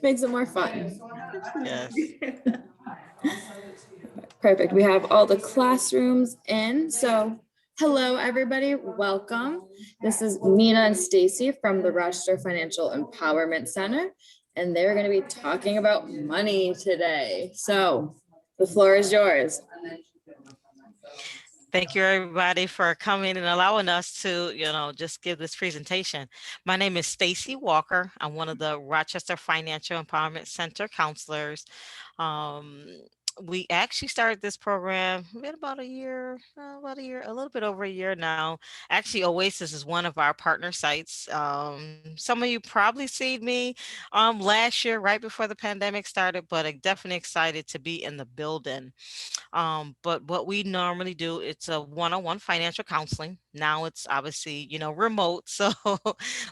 Makes it more fun. Yes. Perfect. We have all the classrooms in. So hello, everybody. Welcome. This is Mina and Stacy from the Rochester Financial Empowerment Center, and they're going to be talking about money today. So the floor is yours. Thank you, everybody, for coming and allowing us to, just give this presentation. My name is Stacy Walker. I'm one of the Rochester Financial Empowerment Center counselors. We actually started this program about a year, a little bit over a year now. Actually, Oasis is one of our partner sites. Some of you probably seen me last year, right before the pandemic started, but I'm definitely excited to be in the building. But what we normally do, it's a one-on-one financial counseling. Now it's obviously, remote. So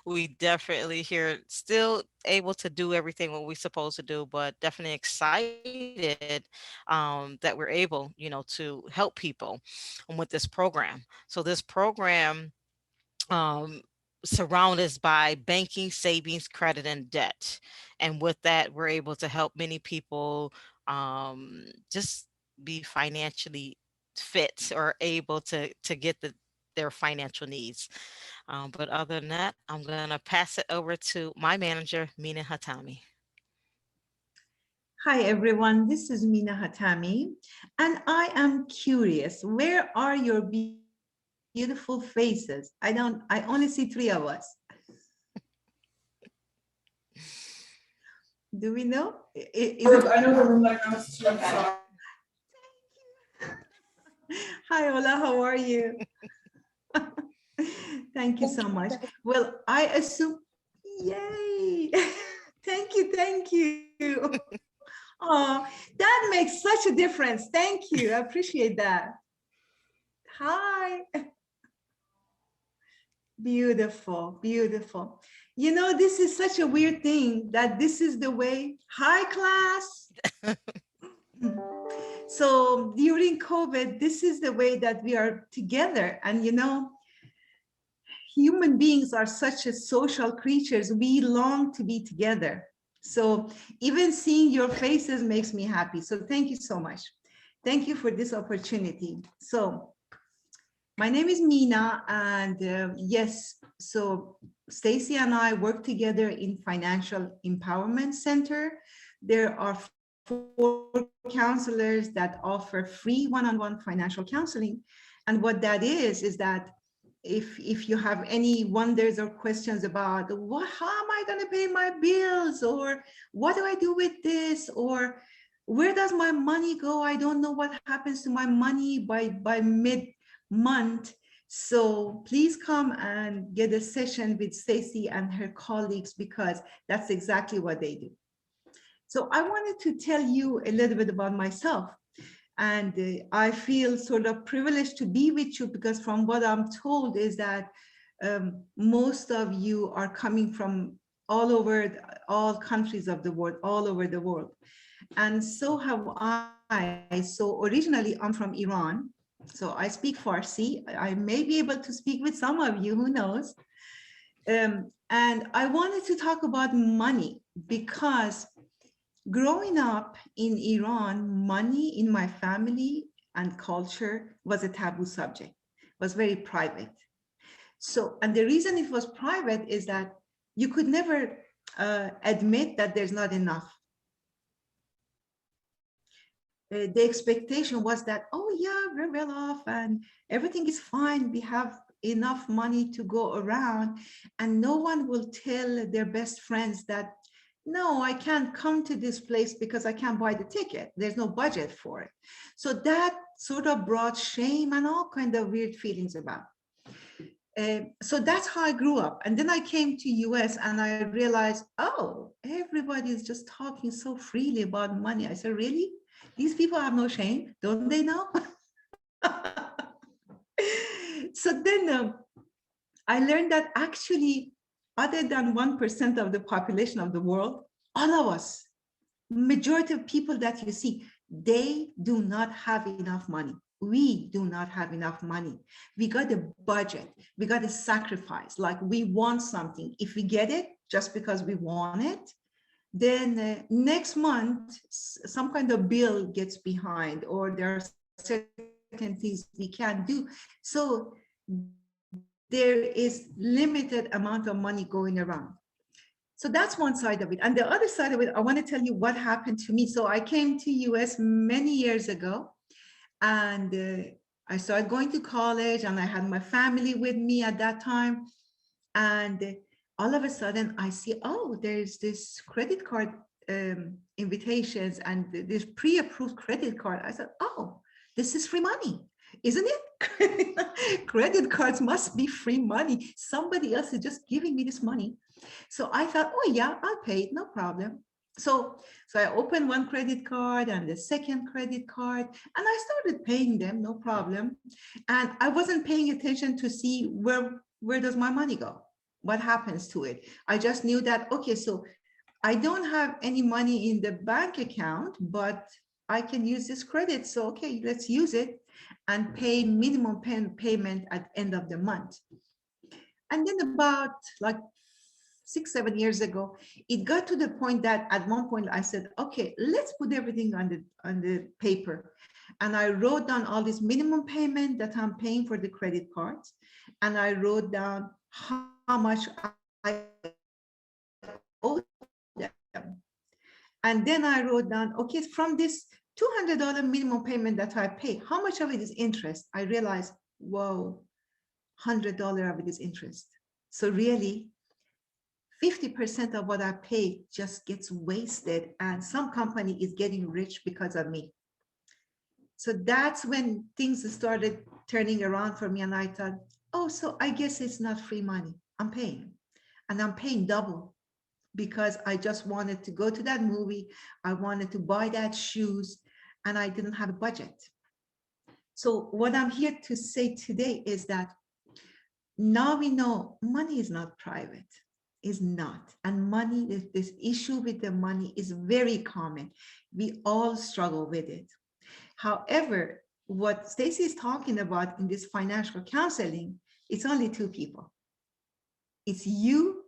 we definitely here still able to do everything what we're supposed to do, but definitely excited that we're able, to help people with this program. So this program surrounded us by banking, savings, credit, and debt. And with that, we're able to help many people just be financially fit or able to get their financial needs. But other than that, I'm going to pass it over to my manager, Mina Hatami. Hi, everyone. This is Mina Hatami, and I am curious, where are your beautiful faces? I only see three of us. Do we know? I know the room like I Hi, Ola, how are you? Thank you so much. Well, I assume, yay. Thank you. Oh, that makes such a difference. Thank you. I appreciate that. Hi. Beautiful. This is such a weird thing that this is the way. Hi, class. So during COVID, this is the way that we are together. And human beings are such a social creatures. We long to be together. So even seeing your faces makes me happy. So thank you so much. Thank you for this opportunity. So my name is Mina, and yes, so Stacy and I work together in Financial Empowerment Center. There are 4 counselors that offer free one-on-one financial counseling. And what that is that if you have any wonders or questions about how am I going to pay my bills, or what do I do with this, or where does my money go? I don't know what happens to my money by mid-month. So please come and get a session with Stacy and her colleagues, because that's exactly what they do. So I wanted to tell you a little bit about myself. And I feel sort of privileged to be with you, because from what I'm told is that most of you are coming from all countries of the world, all over the world. And so have I. So originally I'm from Iran. So I speak Farsi. I may be able to speak with some of you, who knows. And I wanted to talk about money, because growing up in Iran, money in my family and culture was a taboo subject, was very private. So, and the reason it was private is that you could never admit that there's not enough. The expectation was that, oh yeah, we're well off and everything is fine. We have enough money to go around, and no one will tell their best friends that, no, I can't come to this place because I can't buy the ticket. There's no budget for it. So that sort of brought shame and all kind of weird feelings about. So that's how I grew up. And then I came to US and I realized, oh, everybody is just talking so freely about money. I said, really? These people have no shame, don't they know? So then I learned that actually, other than 1% of the population of the world, all of us, majority of people that you see, they do not have enough money. We do not have enough money. We got a budget. We got a sacrifice. Like we want something. If we get it just because we want it, Then next month, some kind of bill gets behind, or there are certain things we can't do. So there is limited amount of money going around. So that's one side of it. And the other side of it, I want to tell you what happened to me. So I came to US many years ago, and I started going to college, and I had my family with me at that time. And all of a sudden I see, oh, there's this credit card invitations and this pre-approved credit card. I said, oh, this is free money, isn't it? Credit cards must be free money. Somebody else is just giving me this money. So I thought, oh yeah, I'll pay it, no problem. So I opened one credit card and the second credit card, and I started paying them, no problem. And I wasn't paying attention to see where does my money go? What happens to it? I just knew that, okay, so I don't have any money in the bank account, but I can use this credit. So, okay, let's use it and pay minimum payment at end of the month. And then about like 6-7 years ago, it got to the point that at one point I said, okay, let's put everything on the paper. And I wrote down all this minimum payment that I'm paying for the credit cards. And I wrote down how much I owe them. And then I wrote down, okay, from this $200 minimum payment that I pay, how much of it is interest? I realized, whoa, $100 of it is interest. So really, 50% of what I pay just gets wasted, and some company is getting rich because of me. So that's when things started turning around for me, and I thought, oh, so I guess it's not free money. I'm paying, and I'm paying double because I just wanted to go to that movie. I wanted to buy that shoes, and I didn't have a budget. So what I'm here to say today is that now we know money is not private. Is not. And money, this issue with the money is very common. We all struggle with it. However, what Stacy is talking about in this financial counseling, it's only two people. It's you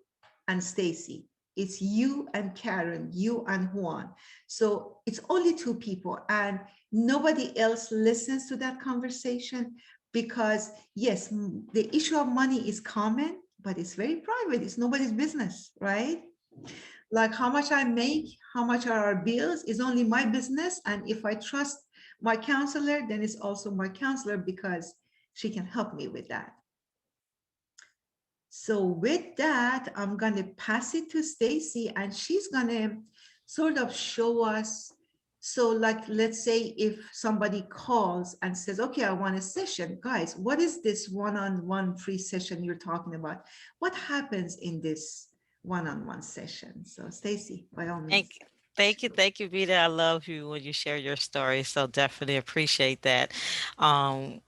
and Stacy. It's you and Karen, you and Juan. So it's only two people, and nobody else listens to that conversation because yes, the issue of money is common, but it's very private. It's nobody's business, right? Like how much I make, how much are our bills is only my business. And if I trust my counselor, then it's also my counselor because she can help me with that. So with that, I'm going to pass it to Stacy, and she's going to sort of show us. So like, let's say if somebody calls and says, okay, I want a session, guys, what is this one-on-one free session you're talking about? What happens in this one-on-one session? So Stacy, by all means. Thank you, Vita. I love you when you share your story. So definitely appreciate that.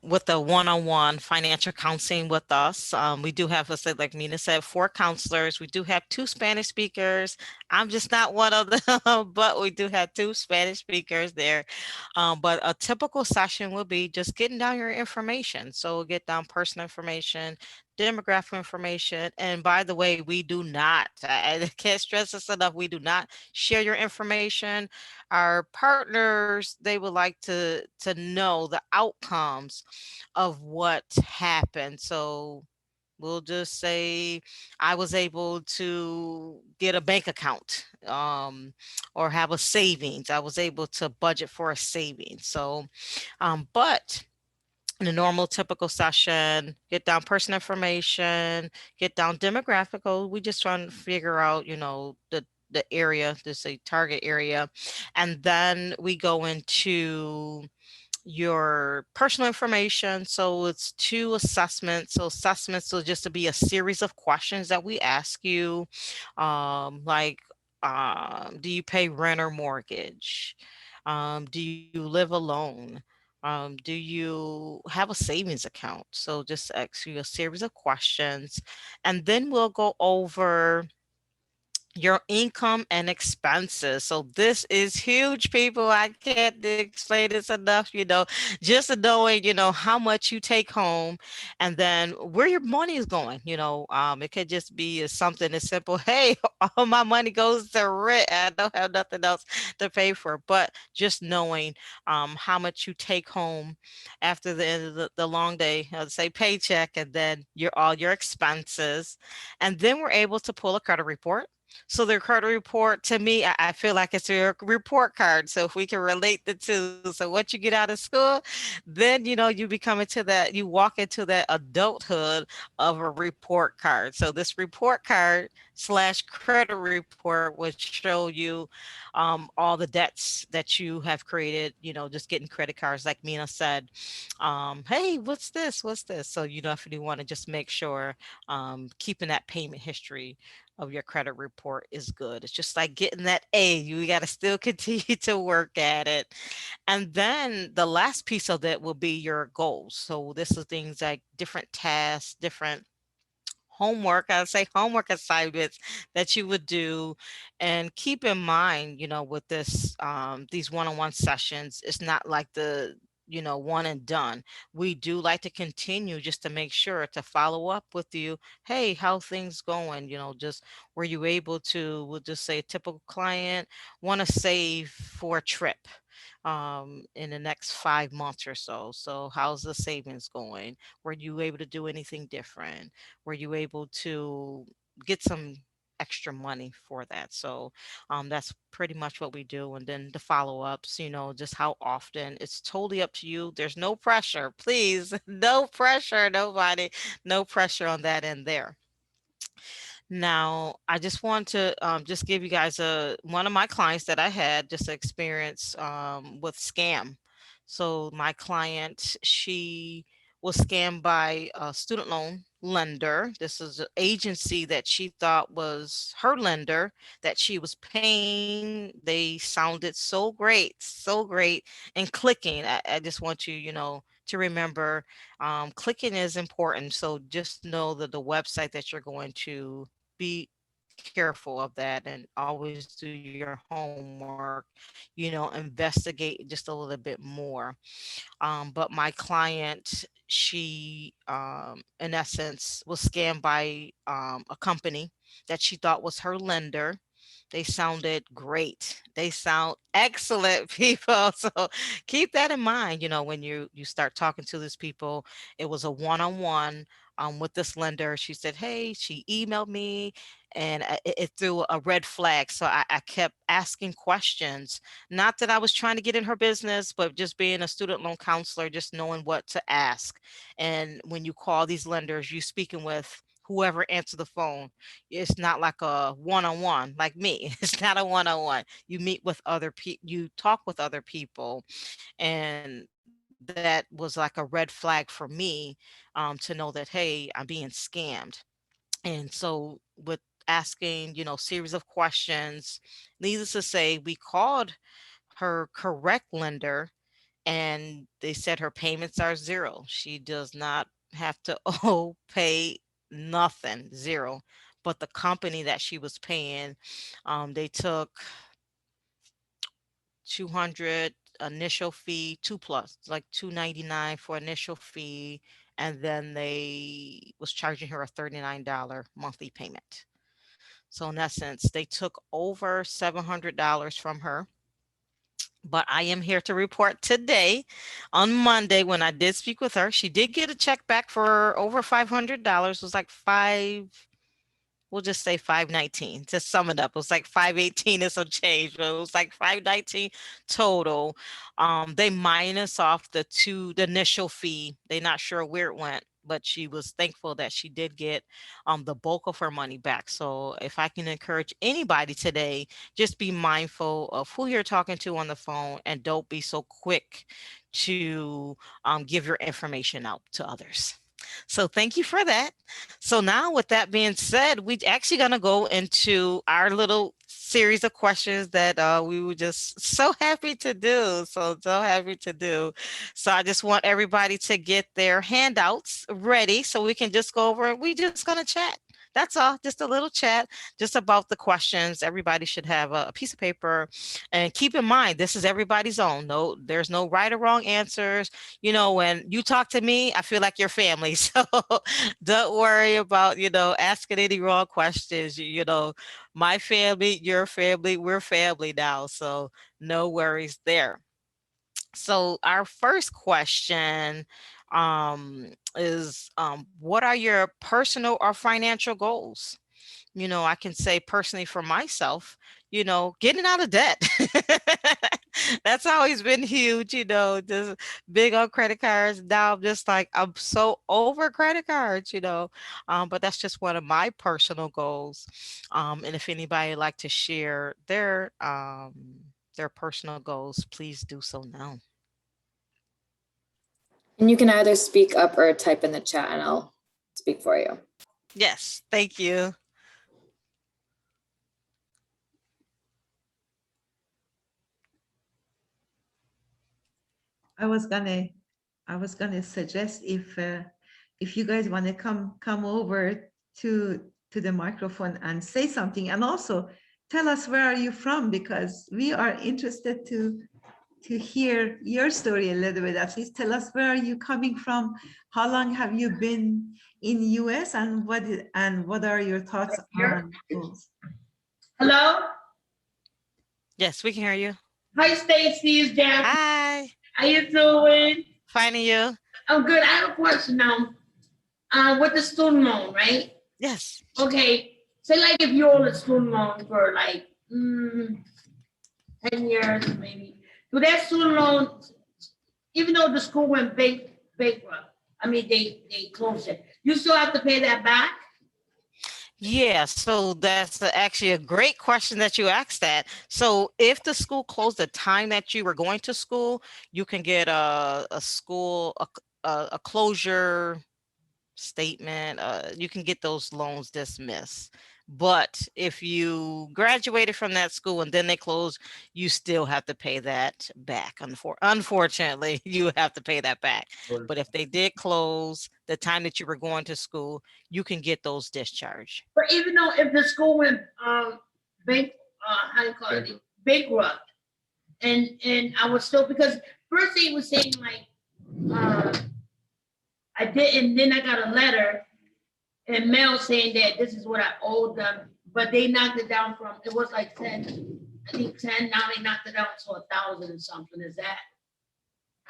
With the one-on-one financial counseling with us, we do have, like Mina said, 4 counselors. We do have 2 Spanish speakers. I'm just not one of them, but we do have 2 Spanish speakers there. But a typical session will be just getting down your information. So we'll get down personal information, demographic information. And by the way, we do not, I can't stress this enough, we do not share your information. Our partners, they would like to know the outcomes of what happened. So we'll just say I was able to get a bank account or have a savings. I was able to budget for a savings. So, but in a normal typical session, get down personal information, get down demographical. We just trying to figure out, the area, this a target area. And then we go into your personal information. So it's 2 assessments. So assessments will just to be a series of questions that we ask you, like, do you pay rent or mortgage? Do you live alone? Do you have a savings account? So just ask you a series of questions, and then we'll go over your income and expenses. So this is huge, people. I can't explain this enough, just knowing, how much you take home and then where your money is going. It could just be something as simple. Hey, all my money goes to rent. I don't have nothing else to pay for. But just knowing how much you take home after the end of the long day, say paycheck, and then all your expenses. And then we're able to pull a credit report. So the credit report, to me, I feel like it's your report card. So if we can relate the two, so once you get out of school, then you become into that, you walk into that adulthood of a report card. So this report card / credit report would show you all the debts that you have created, just getting credit cards, like Mina said. Hey, what's this? What's this? So if you want to just make sure keeping that payment history of your credit report is good. It's just like getting that A. You got to still continue to work at it. And then the last piece of that will be your goals. So this is things like different tasks, different homework, I'd say homework assignments that you would do. And keep in mind, with this, these one-on-one sessions, it's not like the one and done. We do like to continue just to make sure to follow up with you. Hey, how things going? Just were you able to, we'll just say a typical client want to save for a trip in the next 5 months or so. So how's the savings going? Were you able to do anything different? Were you able to get some extra money for that? So that's pretty much what we do. And then the follow-ups, just how often, it's totally up to you. There's no pressure, please. No pressure, nobody, no pressure on that end there. Now, I just want to just give you guys one of my clients that I had just experience with scam. So my client, she was scammed by a student loan lender. This is an agency that she thought was her lender that she was paying. They sounded so great, and clicking. I just want you, to remember clicking is important. So just know that the website that you're going to be careful of that, and always do your homework, investigate just a little bit more. But my client, she in essence was scammed by a company that she thought was her lender. They sounded great. They sound excellent, people. So keep that in mind, when you start talking to these people. It was a one-on-one with this lender. She said, hey, she emailed me, and it threw a red flag. So I kept asking questions. Not that I was trying to get in her business, but just being a student loan counselor, just knowing what to ask. And when you call these lenders, you speaking with whoever answer the phone. It's not like a one-on-one like me. It's not a one-on-one. You meet with other people, you talk with other people. And that was like a red flag for me, to know that, hey, I'm being scammed. And so with asking, series of questions, needless to say, we called her correct lender, and they said her payments are zero. She does not have to pay nothing, zero. But the company that she was paying, they took 200 initial fee, two plus, like 299 for initial fee, and then they was charging her a $39 monthly payment. So in essence, they took over $700 from her. But I am here to report today, on Monday, when I did speak with her, she did get a check back for over $500. It was like we'll just say 519 to sum it up. It was like 518 and some change, but it was like 519 total. They minus off the initial fee. They're not sure where it went, but she was thankful that she did get the bulk of her money back. So if I can encourage anybody today, just be mindful of who you're talking to on the phone, and don't be so quick to give your information out to others. So thank you for that. So now, with that being said, we're actually going to go into our little series of questions that we were just so happy to do. So happy to do. So I just want everybody to get their handouts ready so we can just go over it. We're just going to chat. that's all, just a little chat, just about the questions. Everybody should have a piece of paper, and keep in mind, this is everybody's own. No, there's no right or wrong answers. You know, when you talk to me, I feel like you're family. So don't worry about, asking any wrong questions. You know, my family, your family, we're family now. So no worries there. So our first question is what are your personal or financial goals? I can say personally for myself, getting out of debt. That's always been huge, just big on credit cards. Now I'm just like, I'm so over credit cards, but that's just one of my personal goals. And if anybody would like to share their personal goals, please do so now. And you can either speak up or type in the chat and I'll speak for you. Yes, thank you. I was gonna suggest if you guys want to come over to the microphone and say something, and also tell us where are you from, because we are interested to hear your story a little bit. At least tell us where are you coming from, how long have you been in US, and what are your thoughts on those? Hello? Yes, we can hear you. Hi, Stacy. It's Jackie. Hi, How you doing? finding you. I'm good. I have a question now. With the student loan, right? Yes. Okay. Say like if you own a student loan for like 10 years, maybe. Do that student loan, even though the school went bankrupt, I mean they closed it, you still have to pay that back? Yeah, so that's actually a great question that you asked that. So if the school closed the time that you were going to school, you can get a closure statement. You can get those loans dismissed. But if you graduated from that school and then they close, you still have to pay that back. Unfortunately, you have to pay that back. But if they did close the time that you were going to school, you can get those discharged. But even though if the school went how do you call it, bankrupt, and I was still, because first they was saying like I didn't, then I got a letter and mail saying that this is what I owed them, but they knocked it down from, it was like 10, I think 10, now they knocked it down to 1,000 and something. Is that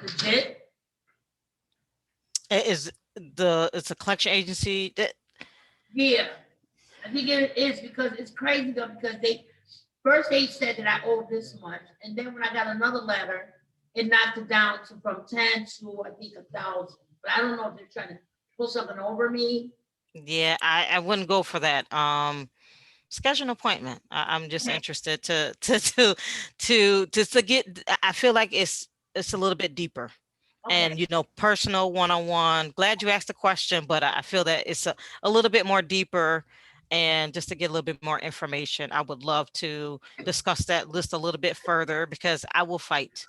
legit? It's a collection agency that. Yeah, I think it is, because it's crazy though, because first they said that I owed this much, and then when I got another letter, it knocked it down to from 10 to I think 1,000. But I don't know if they're trying to pull something over me. Yeah, I wouldn't go for that. Schedule an appointment. I'm just interested to get. I feel like it's a little bit deeper, and personal, one-on-one. Glad you asked the question, but I feel that it's a little bit more deeper. And just to get a little bit more information, I would love to discuss that list a little bit further, because I will fight.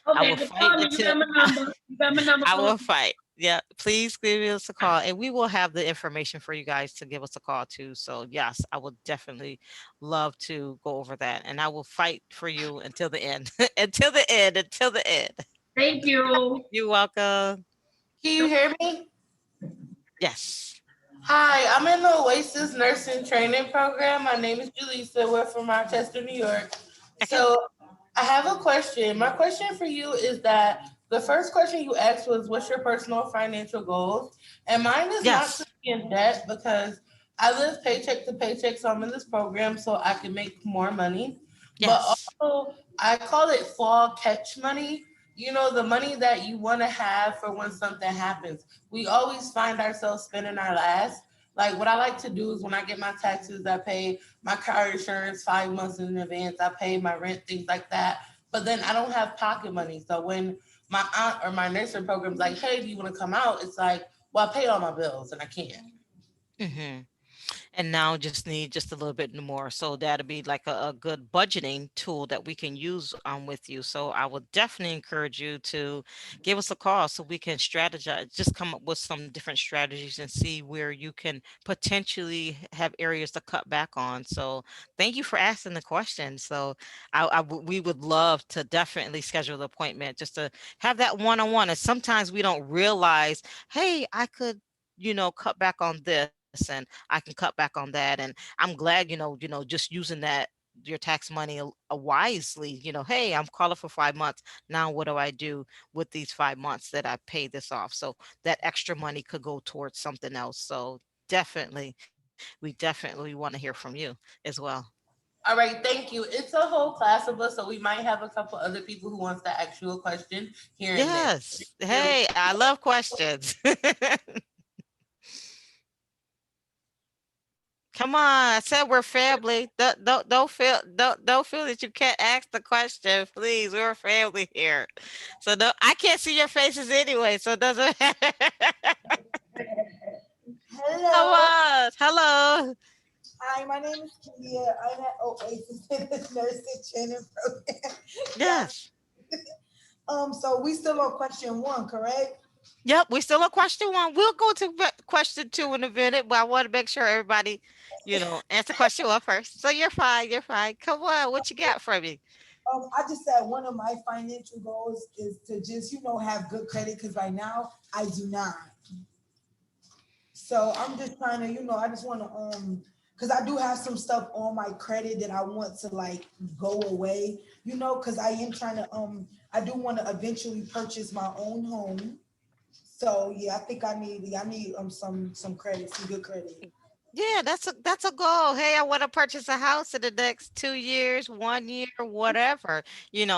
Okay, I will fight you got my number. You got my number. I will fight. Yeah, please give us a call, and we will have the information for you guys to give us a call too. So yes, I would definitely love to go over that, and I will fight for you until the end, until the end. Thank you. You're welcome. Can you hear me? Yes. Hi, I'm in the Oasis Nursing Training Program. My name is Julissa. We're from Rochester, New York. So I have a question. My question for you is that the first question you asked was, what's your personal financial goals? And mine is not to be in debt, because I live paycheck to paycheck. So I'm in this program so I can make more money. Yes. But also I call it fall catch money. The money that you want to have for when something happens. We always find ourselves spending our last. Like what I like to do is when I get my taxes, I pay my car insurance 5 months in advance. I pay my rent, things like that. But then I don't have pocket money. So when my aunt or my nursing program's like, hey, do you want to come out? It's like, well, I pay all my bills and I can't. Mm-hmm. And now just need just a little bit more. So that'll be like a good budgeting tool that we can use with you. So I would definitely encourage you to give us a call so we can strategize, just come up with some different strategies and see where you can potentially have areas to cut back on. So thank you for asking the question. So we would love to definitely schedule an appointment just to have that one-on-one. And sometimes we don't realize, hey, I could, cut back on this and I can cut back on that. And I'm glad, just using that your tax money wisely, hey, I'm calling for 5 months. Now what do I do with these 5 months that I pay this off? So that extra money could go towards something else. So definitely, we definitely want to hear from you as well. All right, thank you. It's a whole class of us, so we might have a couple other people who wants to ask you a question here and there. Yes. Hey, I love questions. Come on, I said we're family. Don't feel that you can't ask the question, please. We're a family here. So I can't see your faces anyway, so it doesn't Come Hello. on. Hello. Hi, my name is Kia. I'm at Oasis in the nursing training program. Yes. So we still on question 1, correct? Yep, we still on question 1. We'll go to question 2 in a minute, but I want to make sure everybody, answer question 1 first. So you're fine. You're fine. Come on. What you got for me? I just said one of my financial goals is to just, have good credit because right now I do not. So I'm just trying to, I just want to, because I do have some stuff on my credit that I want to like go away, because I am trying to, I do want to eventually purchase my own home. So yeah, I think I need some credit, some good credit. Yeah, that's a goal. Hey, I want to purchase a house in the next 2 years, 1 year, whatever.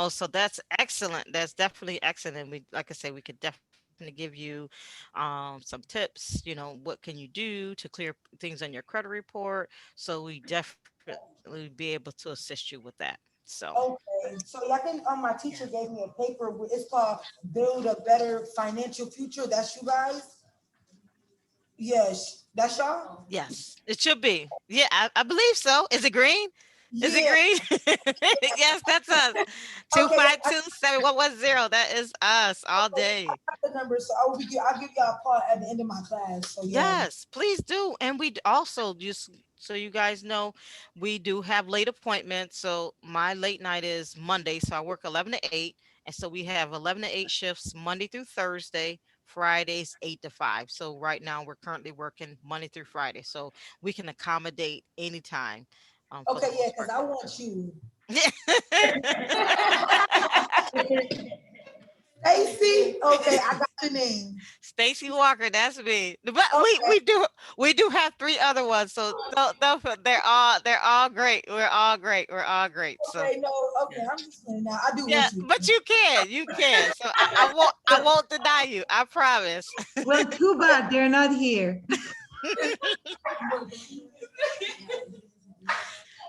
So that's excellent. That's definitely excellent. We, like I say, we could definitely give you some tips. What can you do to clear things on your credit report? So we definitely be able to assist you with that. So Okay, so yeah, I think my teacher gave me a paper. It's called "Build a Better Financial Future." That's you guys. Yes, that's y'all. yes, it should be. Yeah, I believe so. Is it green? Is it Yeah. green? Yes, that's us. Okay, yeah, I 252-7110. That is us all day. got the number, so I'll give y'all a call at the end of my class. So yeah. Yes, please do. And we also, just so you guys know, we do have late appointments. So my late night is Monday. So I work 11 to 8. And so we have 11 to 8 shifts Monday through Thursday, Fridays 8 to 5. So right now we're currently working Monday through Friday. So we can accommodate anytime. For the Okay, yeah, most because part. I want you. Stacy. Okay, I got the name. Stacy Walker, that's me. But Okay. we do have 3 other ones. So they're all great. We're all great. We're all great. So Okay, no, okay, I'm just saying now. I do yeah, want you. but you can. So I won't deny you. I promise. Well, too bad they're not here.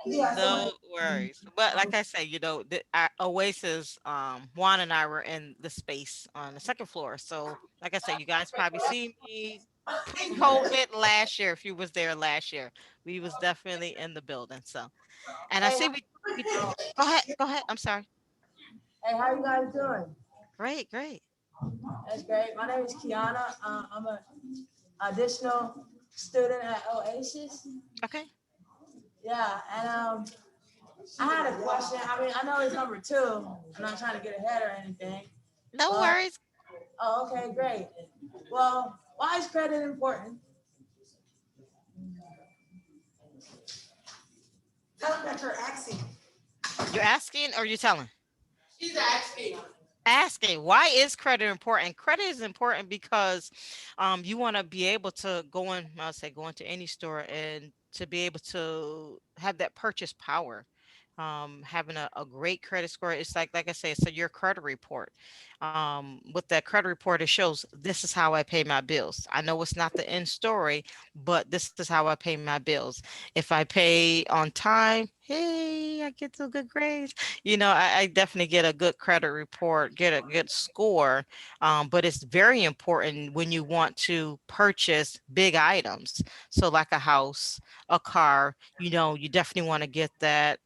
Yeah, No worries. But like I say, our Oasis, Juan and I were in the space on the second floor. So like I said, you guys probably see me pre-COVID last year. If you was there last year, we was definitely in the building. So, and I Hey, see we go ahead. Go ahead. I'm sorry. hey, how you guys doing? Great, great. That's great. My name is Kiana. I'm an additional student at Oasis. Okay. Yeah, and I had a question. I mean, I know it's number 2. I'm not trying to get ahead or anything. No worries. Oh, okay, great. Well, why is credit important? Tell them that you're asking. You're asking or you're telling? She's asking. Asking, why is credit important? Credit is important because you want to be able to go into any store and to be able to have that purchase power. Having a great credit score, it's like I say, so your credit report. With that credit report, it shows this is how I pay my bills. I know it's not the end story, but this is how I pay my bills. If I pay on time, hey, I I get to good grades? I definitely get a good credit report, get a good score. But it's very important when you want to purchase big items. So like a house, a car, you definitely want to get the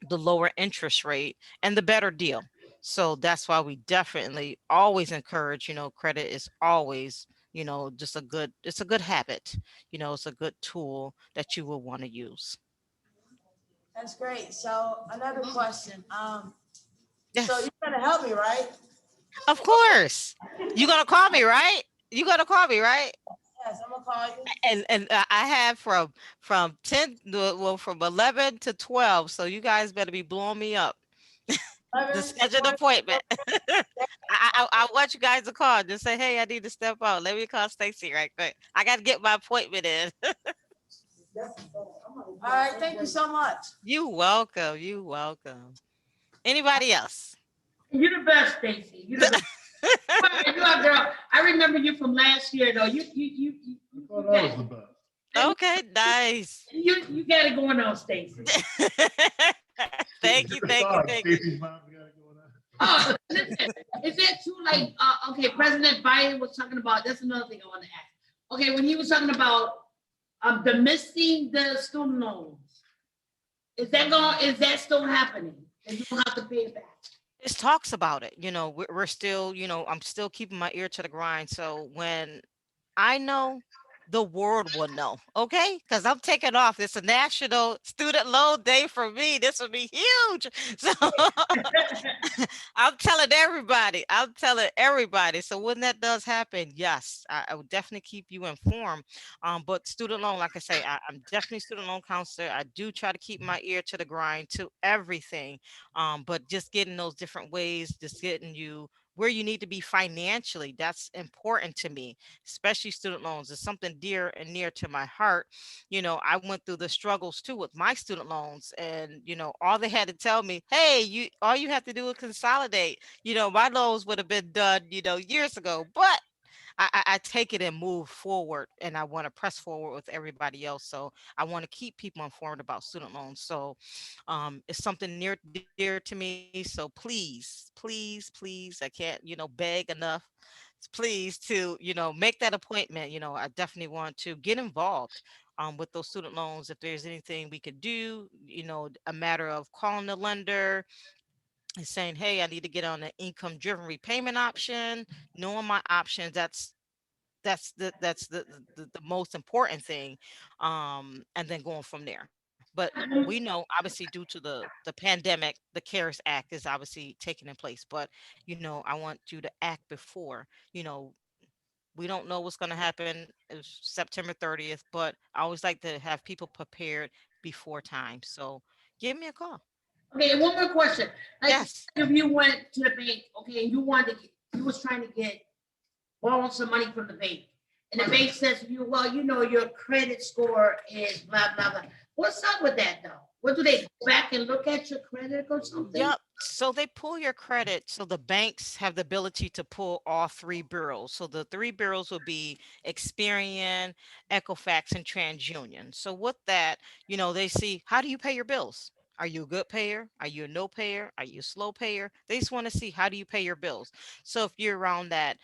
lower interest rate and the better deal. So that's why we definitely always encourage, credit is always, it's a good habit, it's a good tool that you will want to use. That's great. So another question. So Yes, you're gonna help me, right? of course. You gonna call me, right? You gonna call me, right? Yes, I'm gonna call you. And I have from 10, well, from 11 to 12. So you guys better be blowing me up. The 11, scheduled 12. appointment. I want you guys to call. Just say, hey, I need to step out. Let me call Stacy right quick. I got to get my appointment in. All right, thank you so much. You welcome. You welcome. Anybody else? You're the best, Stacy. You're the best. You are, girl. I remember you from last year, though. I thought I was the best. Okay, nice. You got it going on, Stacy. Thank you. Thank you. Casey's mom got it going on. Oh, listen, is that true? Like, okay, President Biden was talking about. That's another thing I want to ask. Okay, when he was talking about missing the student loans, is that still happening? And you don't have to pay it back. It talks about it. We're still, I'm still keeping my ear to the grind. So when I know, the world will know, okay? Because I'm taking off. It's a National Student Loan Day for me. This would be huge. So I'm telling everybody. So when that does happen, yes, I will definitely keep you informed. But student loan, like I say, I'm definitely student loan counselor. I do try to keep my ear to the grind to everything. But just getting those different ways, just getting you where you need to be financially, that's important to me, especially student loans. It's something dear and near to my heart. I went through the struggles too with my student loans, and all they had to tell me, hey, all you have to do is consolidate. My loans would have been done years ago, but I take it and move forward, and I want to press forward with everybody else. So I want to keep people informed about student loans. So it's something near dear to me. So please, please, please, I can't, beg enough. Please to, make that appointment. I definitely want to get involved with those student loans. If there's anything we could do, a matter of calling the lender and saying, hey, I need to get on an income driven repayment option, knowing my options. That's the most important thing, and then going from there. But we know, obviously, due to the pandemic, the CARES Act is obviously taking in place. But I want you to act before. We don't know what's going to happen September 30th, but I always like to have people prepared before time. So give me a call. Okay, and one more question. Like, Yes. if you went to the bank, okay, and you was trying to borrow some money from the bank, and the bank says to you, well, your credit score is blah, blah, blah. What's up with that, though? What do they go back and look at your credit or something? Yep. So they pull your credit. So the banks have the ability to pull all three bureaus. So the three bureaus will be Experian, Equifax, and TransUnion. So with that, they see, how do you pay your bills? Are you a good payer? Are you a no payer? Are you a slow payer? They just want to see, how do you pay your bills? So if you're around that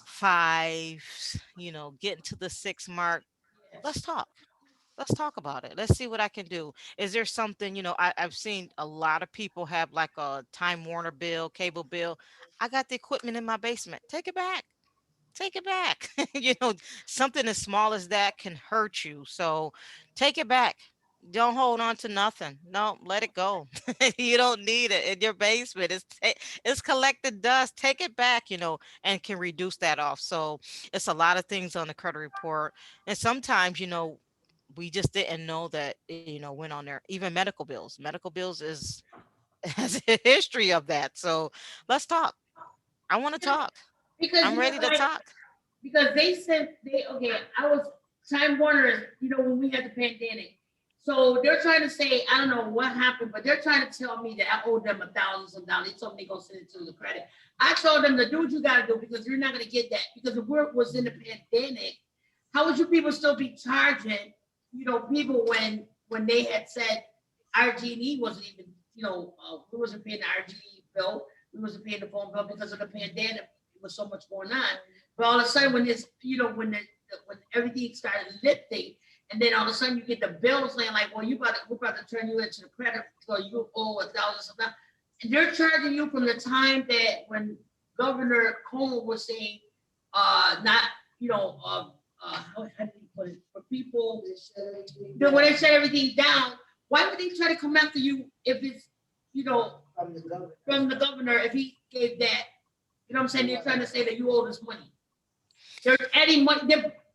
5, getting to the 6 mark, let's talk. Let's talk about it. Let's see what I can do. Is there something, I've seen a lot of people have like a Time Warner bill, cable bill. I got the equipment in my basement. Take it back. Take it back. Something as small as that can hurt you. So take it back. Don't hold on to nothing. No, let it go. You don't need it in your basement. It's collected dust. Take it back, and can reduce that off. So it's a lot of things on the credit report. And sometimes, we just didn't know that, went on there. Even medical bills. Medical bills has a history of that. So let's talk. I want to talk. Because I'm ready to talk. Because I was Time Warner, when we had the pandemic. So they're trying to say, I don't know what happened, but they're trying to tell me that I owe them $1,000 some dollars. They told me to go send it to the credit. I told them to do what you got to do, because you're not going to get that. Because the work was in the pandemic. How would you people still be charging, people when they had said, RG&E wasn't even, we wasn't paying the RG&E bill. We wasn't paying the phone bill because of the pandemic. There was so much going on. But all of a sudden, when this, when everything started lifting, and then all of a sudden you get the bill saying like, well, we're about to turn you into the credit, so you owe $1,000 something. And they're charging you from the time that when Governor Cuomo was saying, not, how do you put it, for people, when they shut everything down, why would they try to come after you if it's, from the governor, if he gave that, what I'm saying? They're trying to say that you owe this money. They're adding money,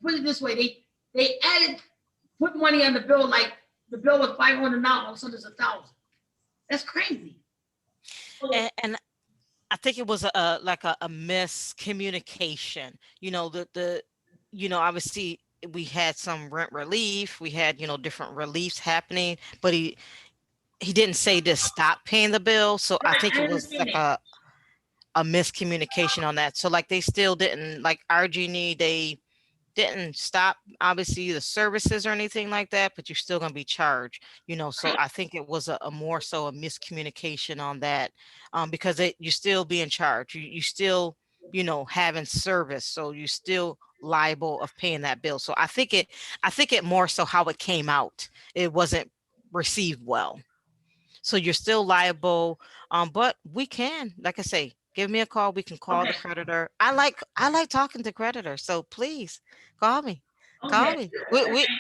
put it this way, they put money on the bill, like the bill was $500, all of a sudden it's $1,000. That's crazy. And I think it was a miscommunication. Obviously we had some rent relief, we had, different reliefs happening, but he didn't say to stop paying the bill. So I think it was like a miscommunication on that. So like they still didn't, like RG&E, they didn't stop obviously the services or anything like that, but you're still going to be charged, so I think it was a more so a miscommunication on that, because you're still being charged, you still having service, so you're still liable of paying that bill. So I think it more so how it came out, it wasn't received well, so you're still liable, but we can, like I say, give me a call. We can call the creditor. I like talking to creditors, so please call me. Call me.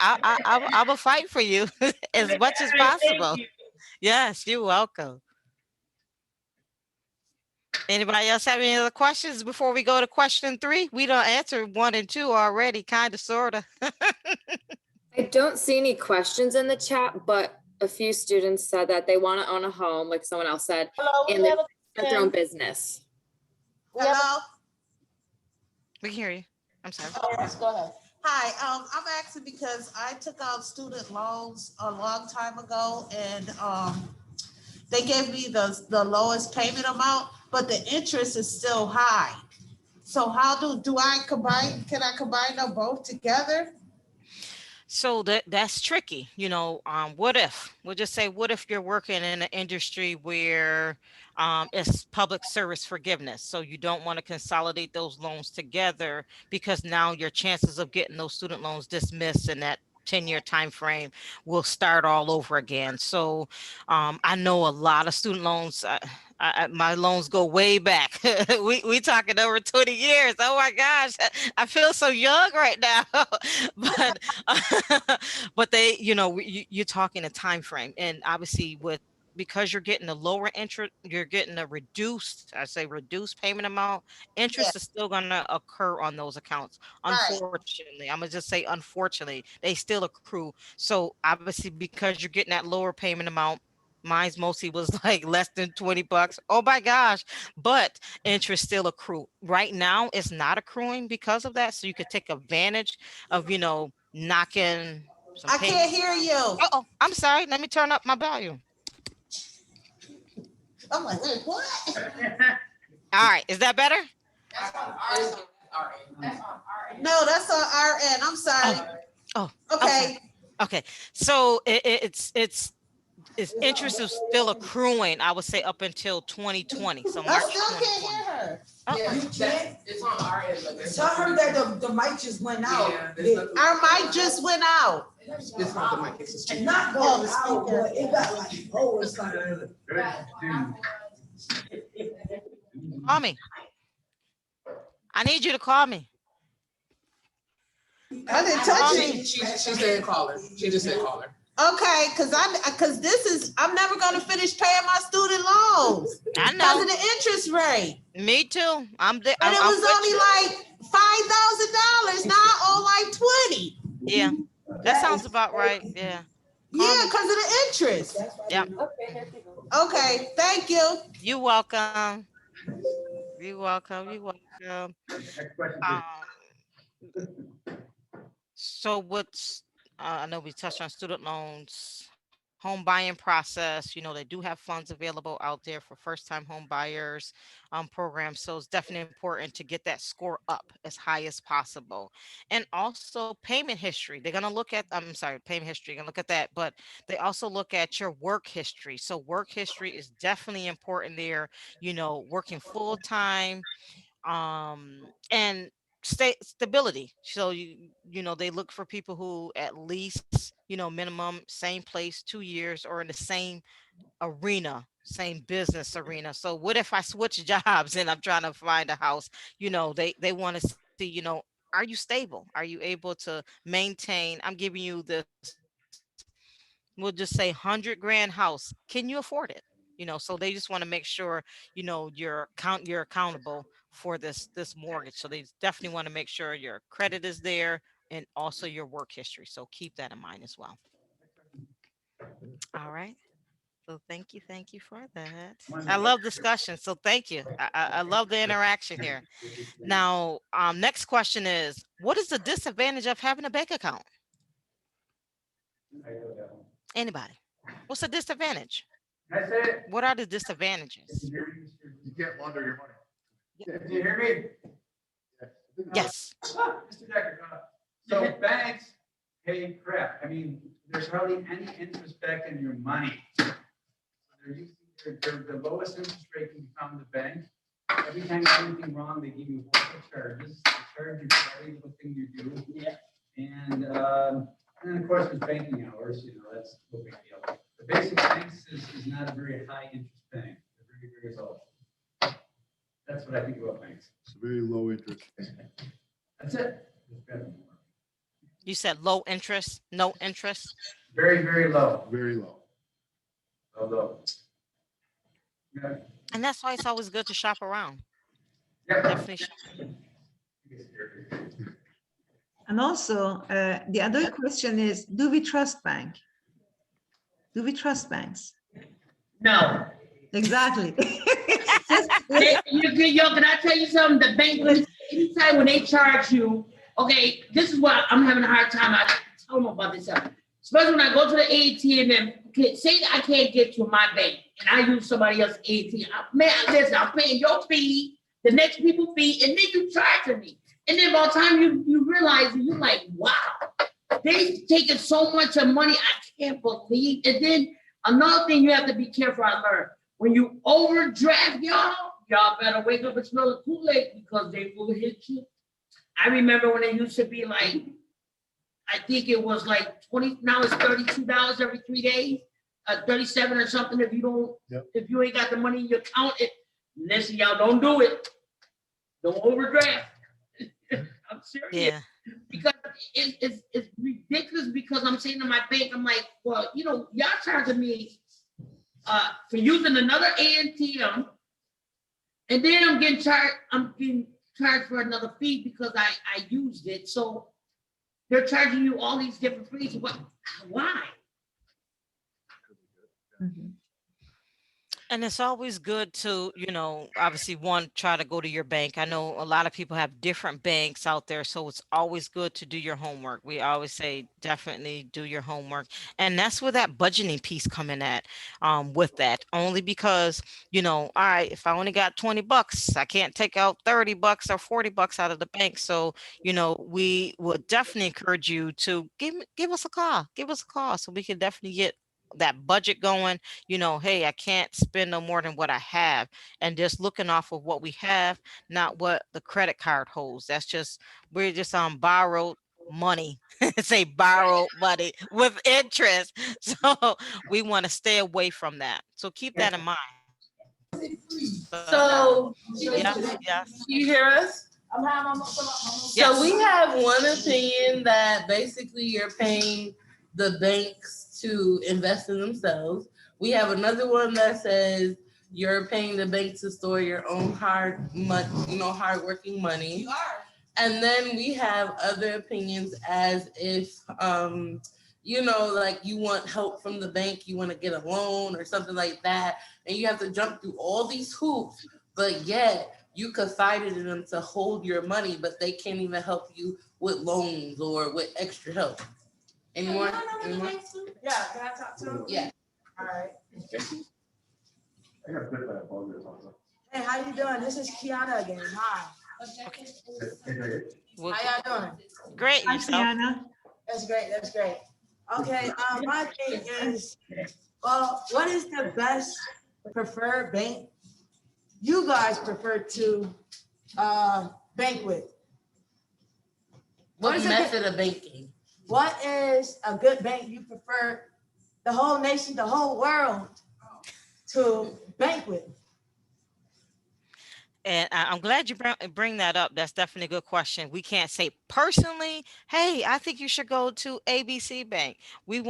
I will fight for you as much as possible. Yes, you're welcome. Anybody else have any other questions before we go to question 3? We don't answer 1 and 2 already, kind of, sort of. I don't see any questions in the chat, but a few students said that they want to own a home, like someone else said, and they start their own business. Hello? We can hear you. I'm sorry. Oh, yes, go ahead. Hi, I'm asking because I took out student loans a long time ago, and they gave me the lowest payment amount, but the interest is still high. So how do I combine, can I combine them both together? So that's tricky. What if, we'll just say, what if you're working in an industry where it's public service forgiveness, so you don't want to consolidate those loans together, because now your chances of getting those student loans dismissed in that 10-year time frame will start all over again. So I know a lot of student loans, my loans go way back. we talking over 20 years. Oh my gosh, I feel so young right now. But but they, you're talking a time frame, and obviously because you're getting a lower interest, you're getting a reduced payment amount, interest is still going to occur on those accounts. Unfortunately, I'm going to just say, unfortunately, they still accrue. So obviously, because you're getting that lower payment amount, mine's mostly was like less than $20. Oh my gosh, but interest still accrue. Right now, it's not accruing because of that. So you could take advantage of, knocking some I can't hear you. Uh-oh, I'm sorry. Let me turn up my volume. I'm like, wait, what? All right, is that better? No, that's on RN. I'm sorry. Oh, okay. Okay. So it's interest is still accruing, I would say, up until 2020. So March I still can't hear her. Yeah, you can't. It's on our end. Tell her that the mic just went out. Our mic just went out. It's not the mic, it's the speaker. Not going out, but it got like, oh, it's like. Call me. I need you to call me. I didn't touch it. She said call her. She just said call her. Okay, because I'm never gonna finish paying my student loans. I know. Because of the interest rate. Me too. And it was only like $5,000. Now I owe like 20. Yeah, that sounds about right. Yeah. Yeah, because of the interest. Yeah. Okay, thank you. You're welcome. You're welcome. You're welcome. So what's I know we touched on student loans. home buying process. They do have funds available out there for first-time home buyers programs. So it's definitely important to get that score up as high as possible. And also payment history. They're going to look at, I'm sorry, payment history, going to look at that, but they also look at your work history. So work history is definitely important there, working full time, and stability. So they look for people who at least, minimum same place 2 years or in the same arena, same business arena. So what if I switch jobs and I'm trying to find a house? They want to see, are you stable? Are you able to maintain? I'm giving you this, we'll just say 100 grand house. Can you afford it? So they just want to make sure, you're accountable for this mortgage. So they definitely want to make sure your credit is there and also your work history. So keep that in mind as well. All right. So thank you for that. I love discussion. So thank you. I love the interaction here. Now, next question is, what is the disadvantage of having a bank account? Anybody? What's the disadvantage? What are the disadvantages? You can't launder your money. Do you hear me? Yes. Mr. Decker, so banks pay crap. I mean, there's hardly any interest back in your money. They're the lowest interest rate can be found in the bank. Every time you do anything wrong, they give you wholesale charges. They charge you for every little thing you do. Yeah. And of course, there's banking hours. That's no big deal. The basic banks is not a very high interest bank. They're very, very low. That's what I think about banks. It's very low interest. That's it. There's better than more. You said low interest, no interest. Very, very low. Very low. Although. Yeah. And that's why it's always good to shop around. Yeah. Definitely shop. And also, the other question is, do we trust bank? Do we trust banks? No. Exactly. Can I tell you something? The bank, anytime when they charge you, okay, this is what I'm having a hard time. I tell them about this. Especially when I go to the ATM and say that I can't get to my bank and I use somebody else's ATM. Man, listen, I'm paying your fee, the next people's fee, and then you charge me. And then by the time you realize it, you're like, wow, they taking so much of money, I can't believe. And then another thing you have to be careful, I learned. When you overdraft, y'all better wake up and smell the Kool-Aid because they will hit you. I remember when it used to be like, I think it was like 20, now it's $32 every 3 days, 37 or something. If you don't, if you ain't got the money in your account, listen, y'all, don't do it. Don't overdraft. I'm serious. Yeah. Because it's ridiculous because I'm saying to my bank, I'm like, well, y'all charging me for using another ATM, and then I'm getting charged for another fee because I used it. So they're charging you all these different fees. Why? Mm-hmm. And it's always good to, obviously try to go to your bank. I know a lot of people have different banks out there, so it's always good to do your homework. We always say definitely do your homework. And that's where that budgeting piece come in at with that, only because, all right, if I only got $20, I can't take out $30 or $40 out of the bank. So, we would definitely encourage you to give us a call. Give us a call so we can definitely get that budget going. Hey, I can't spend no more than what I have, and just looking off of what we have, not what the credit card holds. We're just on borrowed money. Say borrowed money with interest. So we want to stay away from that. So keep that in mind. So, yeah. Do you hear us? So we have one opinion that basically you're paying the banks to invest in themselves. We have another one that says you're paying the bank to store your own hard-working money. And then we have other opinions as if, like you want help from the bank, you want to get a loan or something like that, and you have to jump through all these hoops, but yet you confided in them to hold your money, but they can't even help you with loans or with extra help. Anyone? Yeah, can I talk to him? Yeah. All right. I got bit by a bug or something. Hey, how you doing? This is Kiana again. Hi. Well, How y'all doing? great, Hi, yourself. Tiana. That's great. That's great. Okay. My thing is, well, what is the best preferred bank you guys prefer to bank with? What is a method of banking? What is a good bank you prefer the whole nation, the whole world to bank with? And I'm glad you bring that up. That's definitely a good question. We can't say personally, hey, I think you should go to ABC Bank. We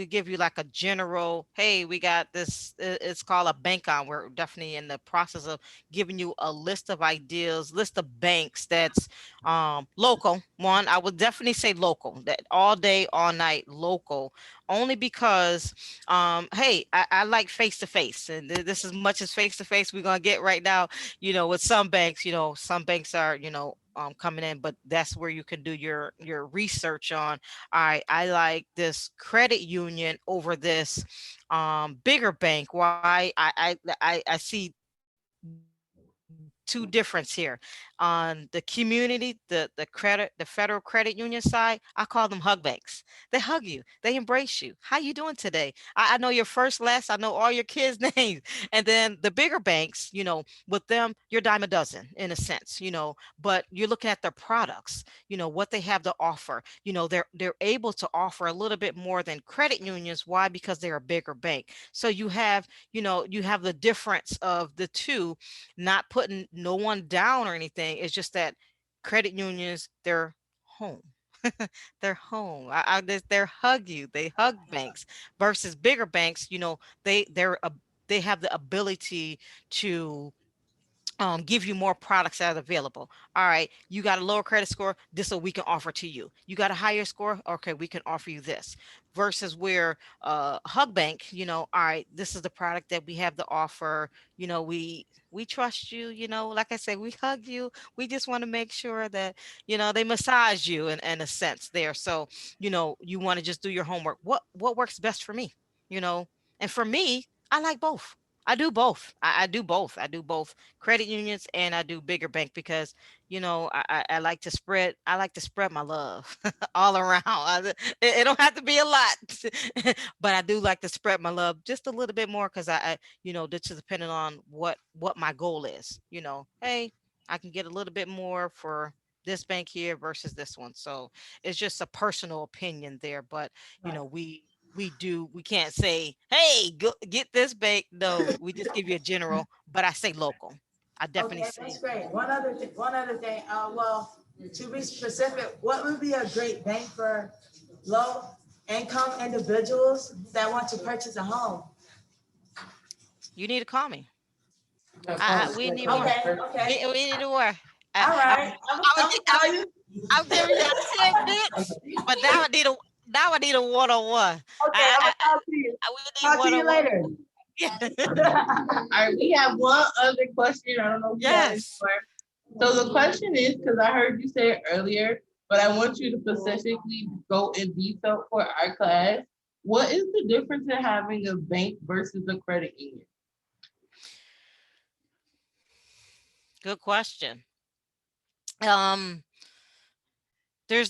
give you like a general, hey, we got this, it's called a bank on. We're definitely in the process of giving you a list of ideas, list of banks that's local. One, I would definitely say local, that all day, all night, local, only because, hey, I like face-to-face. And this as much as face-to-face we're going to get right now. With some banks, some banks are, coming in, but that's where you can do your research on. I like this credit union over this bigger bank. Why? I see two difference here. On the community, the federal credit union side, I call them hug banks. They hug you, they embrace you. How you doing today? I know your first, last, I know all your kids' names. And then the bigger banks, with them, you're dime a dozen in a sense, but you're looking at their products, what they have to offer. They're able to offer a little bit more than credit unions. Why? Because they're a bigger bank. So you have the difference of the two, not putting no one down or anything. It's just that credit unions, they're home. They're home. They're hug you. They hug banks versus bigger banks. They have the ability to give you more products that are available. All right, you got a lower credit score, this is what we can offer to you. You got a higher score, okay, we can offer you this. Versus where Hug Bank, all right, this is the product that we have to offer. We trust you, like I said, we hug you. We just want to make sure that, they massage you in a sense there. So, you want to just do your homework. What works best for me, and for me, I like both. I do both. I do both. I do both credit unions and I do bigger bank because, I like to spread my love all around. It don't have to be a lot, but I do like to spread my love just a little bit more because I this is depending on what my goal is. Hey, I can get a little bit more for this bank here versus this one. So it's just a personal opinion there, but we can't say, hey, go get this bank. No, we just give you a general, but I say local. I definitely say that's great. One other thing, well, to be specific, what would be a great bank for low income individuals that want to purchase a home? you need to call me. We need Okay. we need more. All right. I'm giving you 10 minutes, but now I need a one-on-one. Okay, I'll talk to you. Talk to you later. All right, we have one other question. I don't know if you have it for. So the question is, because I heard you say it earlier, but I want you to specifically go in detail for our class. What is the difference in having a bank versus a credit union? Good question. There's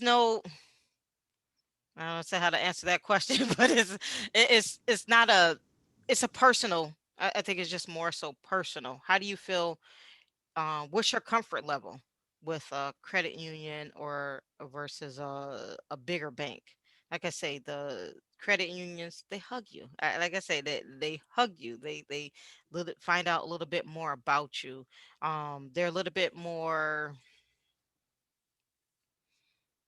no, I don't know how to answer that question, but it's not it's a personal. I think it's just more so personal. How do you feel? What's your comfort level with a credit union or versus a bigger bank? Like I say, the credit unions, they hug you. Like I say, they hug you. They find out a little bit more about you. They're a little bit more.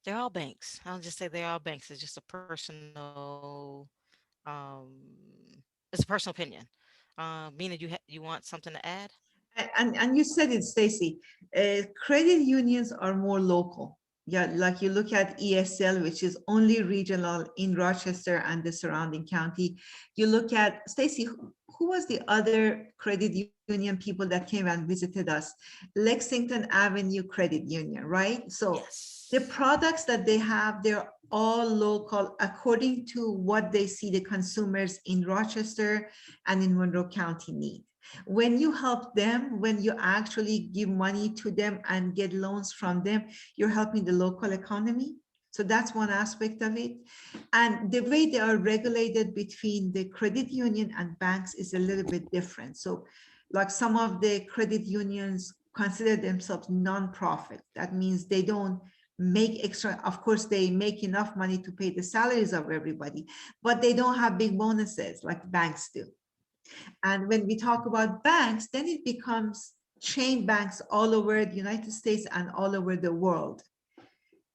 They're all banks. I'll just say they're all banks. It's just a personal. Um, it's a personal opinion. Mina, you want something to add? And you said it, Stacy, credit unions are more local. Yeah, like you look at ESL, which is only regional in Rochester and the surrounding county. You look at, Stacy, who was the other credit union people that came and visited us? Lexington Avenue Credit Union, right? So Yes. the products that they have, they're all local according to what they see the consumers in Rochester and in Monroe County need. When you help them, when you actually give money to them and get loans from them, you're helping the local economy. So that's one aspect of it. And the way they are regulated between the credit union and banks is a little bit different. So like some of the credit unions consider themselves non-profit. That means they don't make extra, of course, they make enough money to pay the salaries of everybody, but they don't have big bonuses like banks do. And when we talk about banks, then it becomes chain banks all over the United States and all over the world.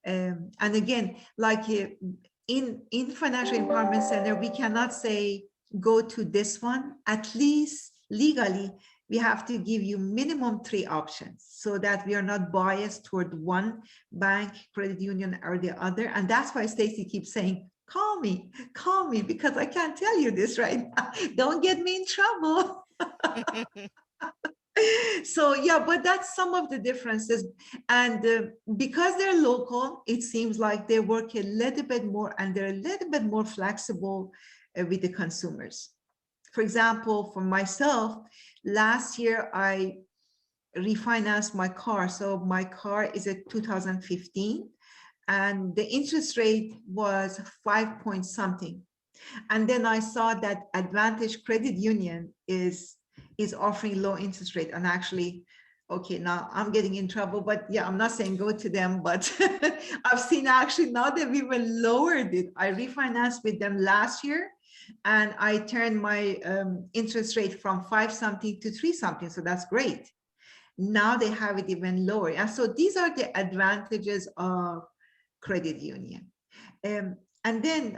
And again, like in Financial Empowerment Center, we cannot say, go to this one. At least legally, we have to give you minimum 3 options so that we are not biased toward one bank, credit union, or the other. And that's why Stacy keeps saying, call me, because I can't tell you this right now. Don't get me in trouble. So yeah, but that's some of the differences. And because they're local, it seems like they work a little bit more and they're a little bit more flexible with the consumers. For example, for myself, last year I refinanced my car. So my car is a 2015 and the interest rate was 5 point something. And then I saw that Advantage Credit Union is offering low interest rate. And actually, okay, now I'm getting in trouble, but yeah, I'm not saying go to them, but I've seen actually now they've even lowered it. I refinanced with them last year and I turned my interest rate from 5 something to 3 something. So that's great. Now they have it even lower. And so these are the advantages of credit union. And then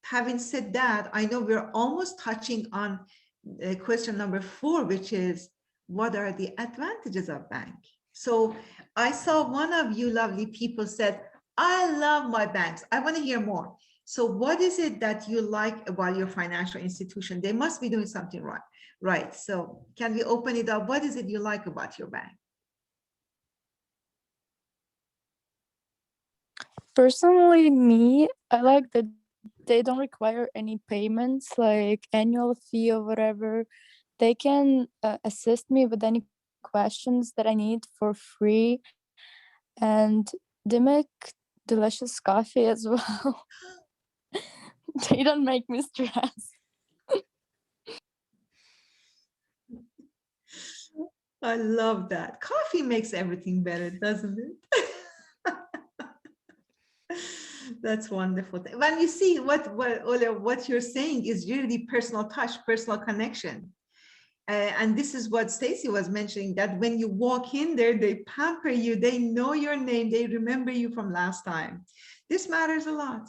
having said that, I know we're almost touching on question number 4, which is what are the advantages of bank? So I saw one of you lovely people said, I love my banks. I want to hear more. So what is it that you like about your financial institution? They must be doing something right. Right. So can we open it up? What is it you like about your bank? Personally, me, I like that they don't require any payments like annual fee or whatever. They can assist me with any questions that I need for free. And they make delicious coffee as well. They don't make me stress. I love that. Coffee makes everything better, doesn't it? That's wonderful. When you see what you're saying is really personal touch, personal connection. And this is what Stacy was mentioning, that when you walk in there, they pamper you, they know your name, they remember you from last time. This matters a lot.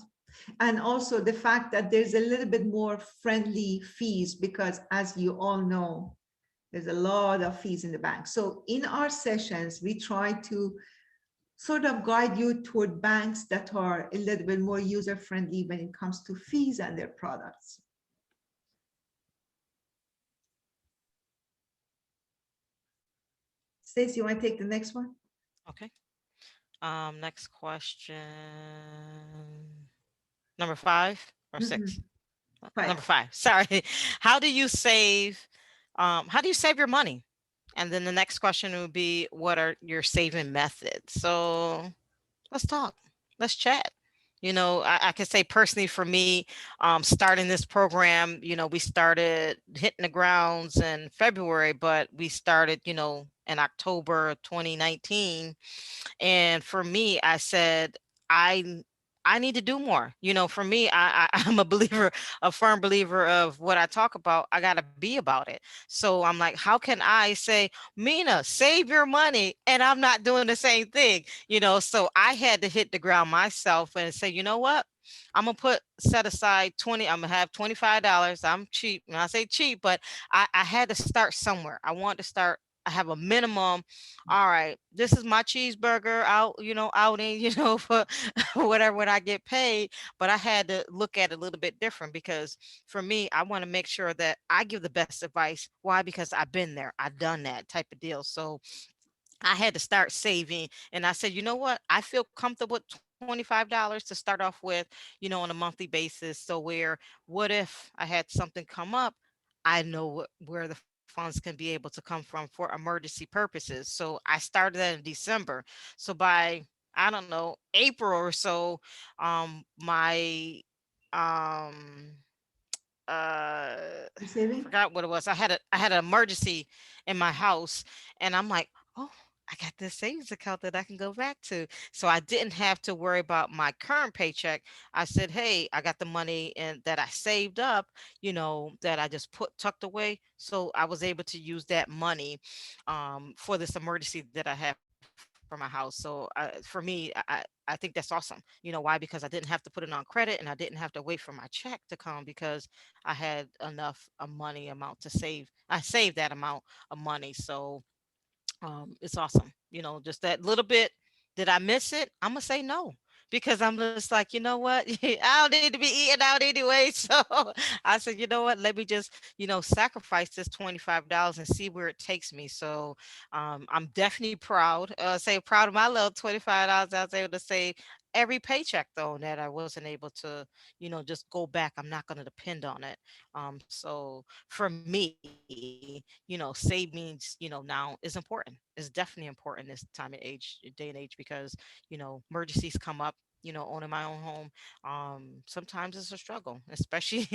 And also the fact that there's a little bit more friendly fees, because as you all know, there's a lot of fees in the bank. So in our sessions, we try to sort of guide you toward banks that are a little bit more user-friendly when it comes to fees and their products. Stacey, you want to take the next one? Okay. Next question. Number 5 or 6? Number 5. Sorry. How do you save your money? And then the next question would be, what are your saving methods? So let's talk. Let's chat. You know, I can say personally for me, starting this program, you know, we started hitting the grounds in February, but we started, you know, in October 2019. And for me, I said, I need to do more. You know, for me, I'm a firm believer of what I talk about. I got to be about it. So I'm like, how can I say, Mina, save your money, and I'm not doing the same thing? You know, so I had to hit the ground myself and say, you know what? I'm gonna set aside 20. I'm gonna have $25. I'm cheap. And I say cheap, but I had to start somewhere. I want to start. I have a minimum. All right, this is my cheeseburger outing, for whatever when I get paid. But I had to look at it a little bit different, because for me, I want to make sure that I give the best advice. Why? Because I've been there, I've done that type of deal. So I had to start saving, and I said, you know what? I feel comfortable with $25 to start off with, on a monthly basis. So what if I had something come up? I know where the funds can be able to come from for emergency purposes. So I started that in December. So by, I don't know, April or so, my um Saving? forgot what it was. I had an emergency in my house, and I'm like, oh, I got this savings account that I can go back to. So I didn't have to worry about my current paycheck. I said, hey, I got the money and that I saved up, that I just tucked away. So I was able to use that money for this emergency that I have for my house. So for me, I think that's awesome. You know why? Because I didn't have to put it on credit, and I didn't have to wait for my check to come, because I had enough a money amount to save. I saved that amount of money. So it's awesome. Just that little bit. Did I miss it? I'm gonna say no, because I'm just like, you know what? I don't need to be eating out anyway. So I said, you know what? Let me just, sacrifice this $25 and see where it takes me. So I'm definitely proud. Say proud of my little $25 I was able to save every paycheck, though, that I wasn't able to, just go back. I'm not going to depend on it. So for me, savings, now is important. It's definitely important this time and day and age, because, emergencies come up. Owning my own home, sometimes it's a struggle, especially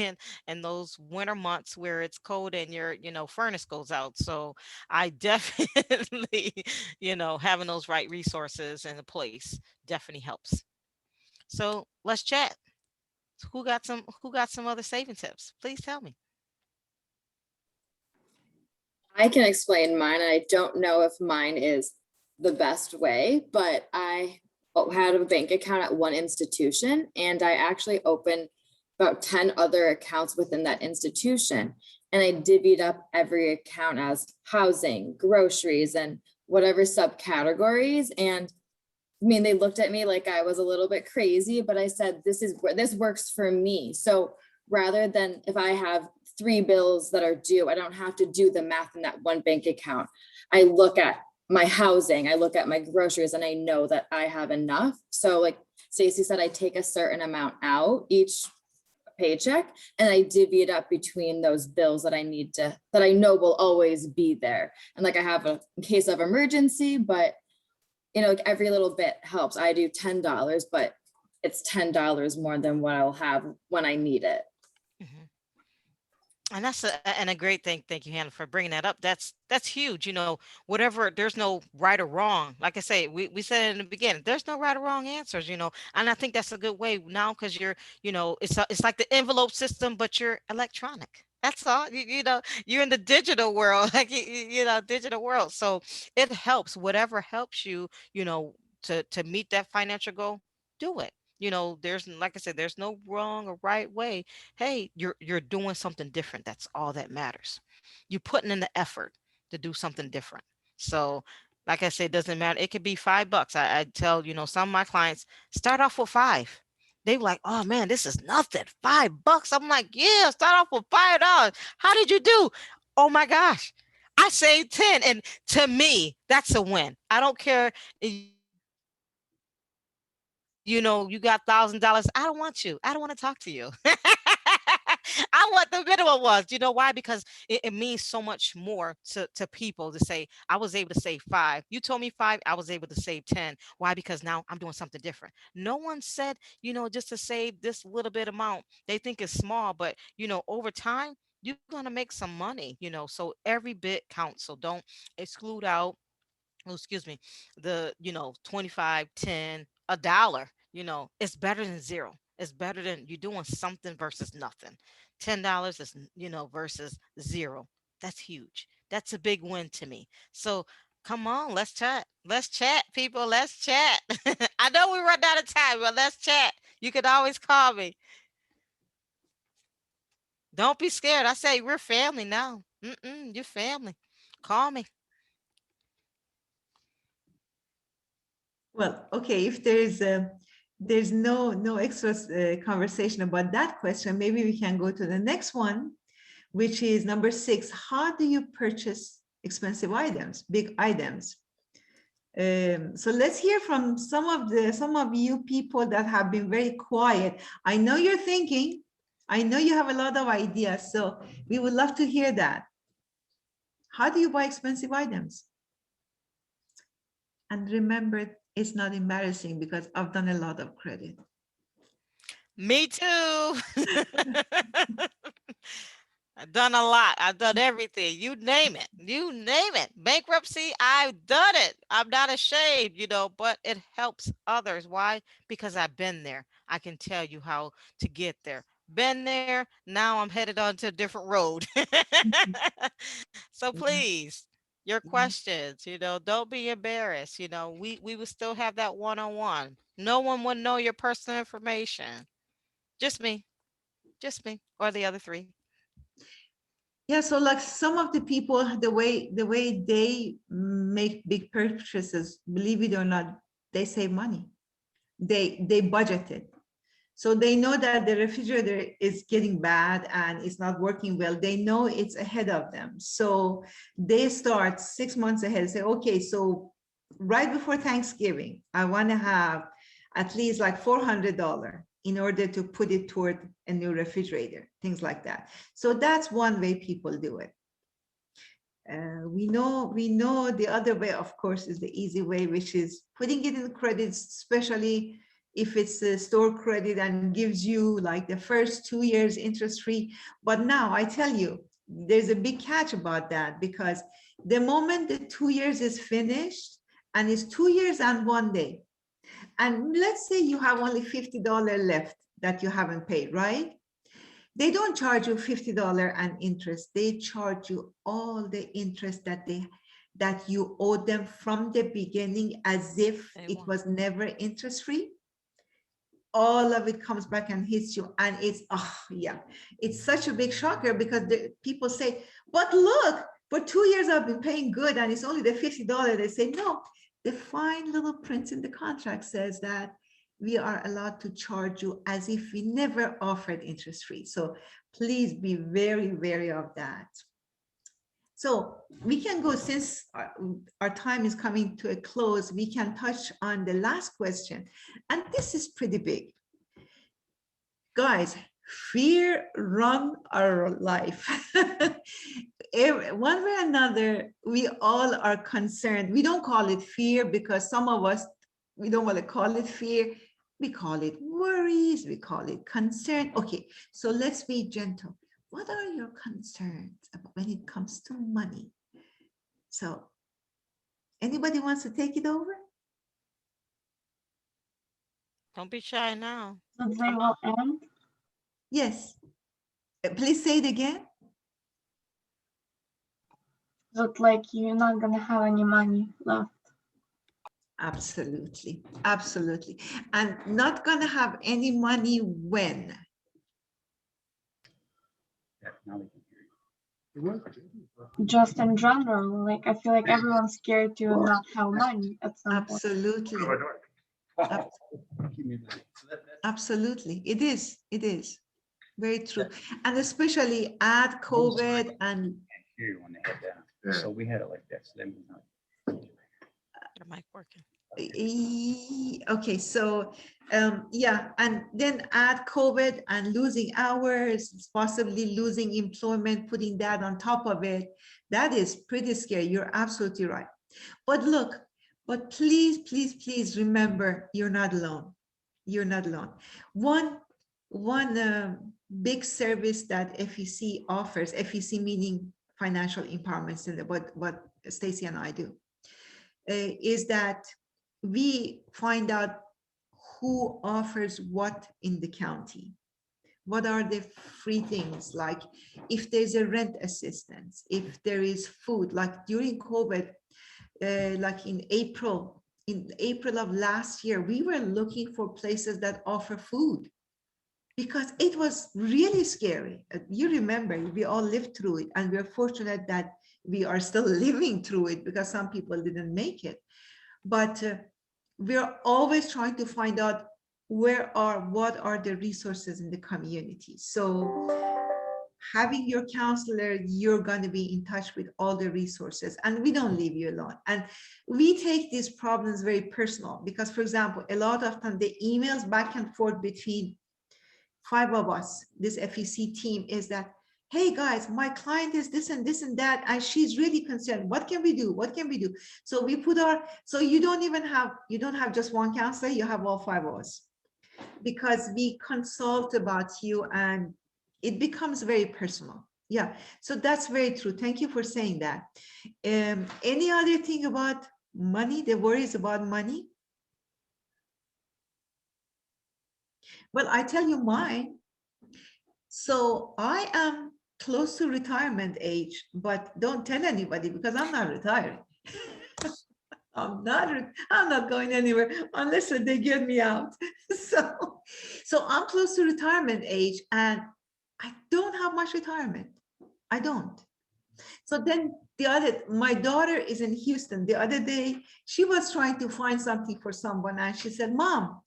in those winter months where it's cold and your, furnace goes out. So I definitely, having those right resources in a place definitely helps. So let's chat. Who got some other saving tips? Please tell me. I can explain mine. I don't know if mine is the best way, but I had a bank account at one institution, and I actually opened about 10 other accounts within that institution. And I divvied up every account as housing, groceries, and whatever subcategories. And I mean, they looked at me like I was a little bit crazy, but I said, this works for me. So rather than, if I have 3 bills that are due, I don't have to do the math in that one bank account. I look at my housing, I look at my groceries, and I know that I have enough. So like Stacey said, I take a certain amount out each paycheck, and I divvy it up between those bills that that I know will always be there. And like I have a case of emergency, but like every little bit helps. I do $10, but it's $10 more than what I'll have when I need it. Mhm. And that's a great thing. Thank you, Hannah, for bringing that up. That's huge. Whatever, there's no right or wrong. Like I say, we said in the beginning, there's no right or wrong answers, and I think that's a good way now, because you're, it's like the envelope system, but you're electronic. That's all. You're in the digital world, like digital world. So it helps. Whatever helps you, to meet that financial goal, do it. There's, like I said, there's no wrong or right way. Hey, you're doing something different. That's all that matters. You're putting in the effort to do something different. So like I said, it doesn't matter. It could be $5. I tell, some of my clients, start off with 5. They were like, oh man, this is nothing. $5. I'm like, yeah, start off with $5. How did you do? Oh my gosh, I saved 10. And to me, that's a win. I don't care. You got $1,000. I don't want you. I don't want to talk to you. I want the minimum was. You know why? Because it means so much more to people to say, I was able to save 5. You told me 5, I was able to save 10. Why? Because now I'm doing something different. No one said, just to save this little bit amount. They think it's small, but over time, you're going to make some money, so every bit counts. So don't exclude out, excuse me, the 25, 10, $1. It's better than 0. It's better than you doing something versus nothing. $10 is, versus 0. That's huge. That's a big win to me. So come on, let's chat. Let's chat, people. Let's chat. I know we run out of time, but let's chat. You can always call me. Don't be scared. I say we're family now. You're family. Call me. Well, okay, if there's no extra conversation about that question, maybe we can go to the next one, which is number 6. How do you purchase expensive items, big items? So let's hear from some of you people that have been very quiet. I know you're thinking, I know you have a lot of ideas, so we would love to hear that. How do you buy expensive items? And remember, it's not embarrassing because I've done a lot of credit. Me too. I've done a lot. I've done everything. You name it. You name it. Bankruptcy, I've done it. I'm not ashamed, but it helps others. Why? Because I've been there. I can tell you how to get there. Been there. Now I'm headed on to a different road. So please, your questions, don't be embarrassed. We will still have that one-on-one. No one would know your personal information. Just me, or the other three. Yeah, so like some of the people, the way they make big purchases, believe it or not, they save money. They budget it. So they know that the refrigerator is getting bad and it's not working well. They know it's ahead of them. So they start 6 months ahead and say, okay, so right before Thanksgiving, I want to have at least like $400 in order to put it toward a new refrigerator, things like that. So that's one way people do it. We know the other way, of course, is the easy way, which is putting it in credits, especially if it's a store credit and gives you like the first 2 years interest free. But now I tell you, there's a big catch about that, because the moment the 2 years is finished, and it's 2 years and 1 day, and let's say you have only $50 left that you haven't paid, right? They don't charge you $50 and interest. They charge you all the interest that you owe them from the beginning, as if it was never interest free. All of it comes back and hits you, and it's such a big shocker, because the people say, but look, for 2 years I've been paying good and it's only the $50. They say, no, the fine little print in the contract says that we are allowed to charge you as if we never offered interest free. So please be very wary of that. So we can go, since our time is coming to a close, we can touch on the last question. And this is pretty big. Guys, fear run our life. One way or another, we all are concerned. We don't call it fear because some of us, we don't want to call it fear. We call it worries, we call it concern. Okay, so let's be gentle. What are your concerns when it comes to money? So anybody wants to take it over? Don't be shy now. So they will end. Yes. Please say it again. That like you're not gonna have any money left. Absolutely, absolutely. And not gonna have any money when? Yeah, now we can hear you. Just in general, like I feel like everyone's scared to not have money at some point. Absolutely. Absolutely. It is. Very true. And especially add COVID and Hear you when they head down. So we had it like this. Let me know. Your mic working. Okay, so yeah, and then add COVID and losing hours, possibly losing employment, putting that on top of it. That is pretty scary. You're absolutely right. But look, but please remember, you're not alone. You're not alone. One big service that FEC offers, FEC meaning Financial Empowerment Center, what Stacy and I do, is that we find out who offers what in the county. What are the free things, like if there's a rent assistance, if there is food, like during COVID, like in April of last year, we were looking for places that offer food because it was really scary. You remember, we all lived through it, and we're fortunate that we are still living through it because some people didn't make it. But we're always trying to find out what are the resources in the community. So having your counselor, you're going to be in touch with all the resources, and we don't leave you alone. And we take these problems very personal because, for example, a lot of time the emails back and forth between 5 of us, this FEC team, is that, hey guys, my client is this and this and that, and she's really concerned. What can we do? What can we do? So we put so you don't have just one counselor, you have all 5 of us, because we consult about you and it becomes very personal. Yeah, so that's very true. Thank you for saying that. Any other thing about money, the worries about money? Well, I tell you mine. So I am close to retirement age, but don't tell anybody because I'm not retiring. I'm not going anywhere unless they get me out. So I'm close to retirement age and I don't have much retirement. I don't. So then my daughter is in Houston. The other day, she was trying to find something for someone and she said, Mom,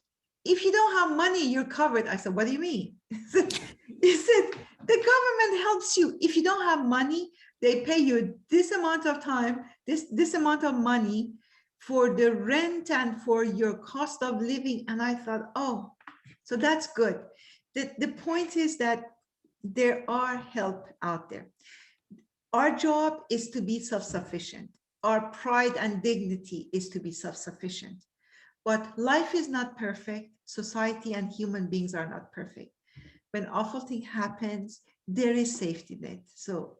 if you don't have money, you're covered. I said, what do you mean? He said, the government helps you. If you don't have money, they pay you this amount of time, this amount of money for the rent and for your cost of living. And I thought, oh, so that's good. The point is that there are help out there. Our job is to be self-sufficient. Our pride and dignity is to be self-sufficient. But life is not perfect. Society and human beings are not perfect. When awful thing happens, there is safety net. So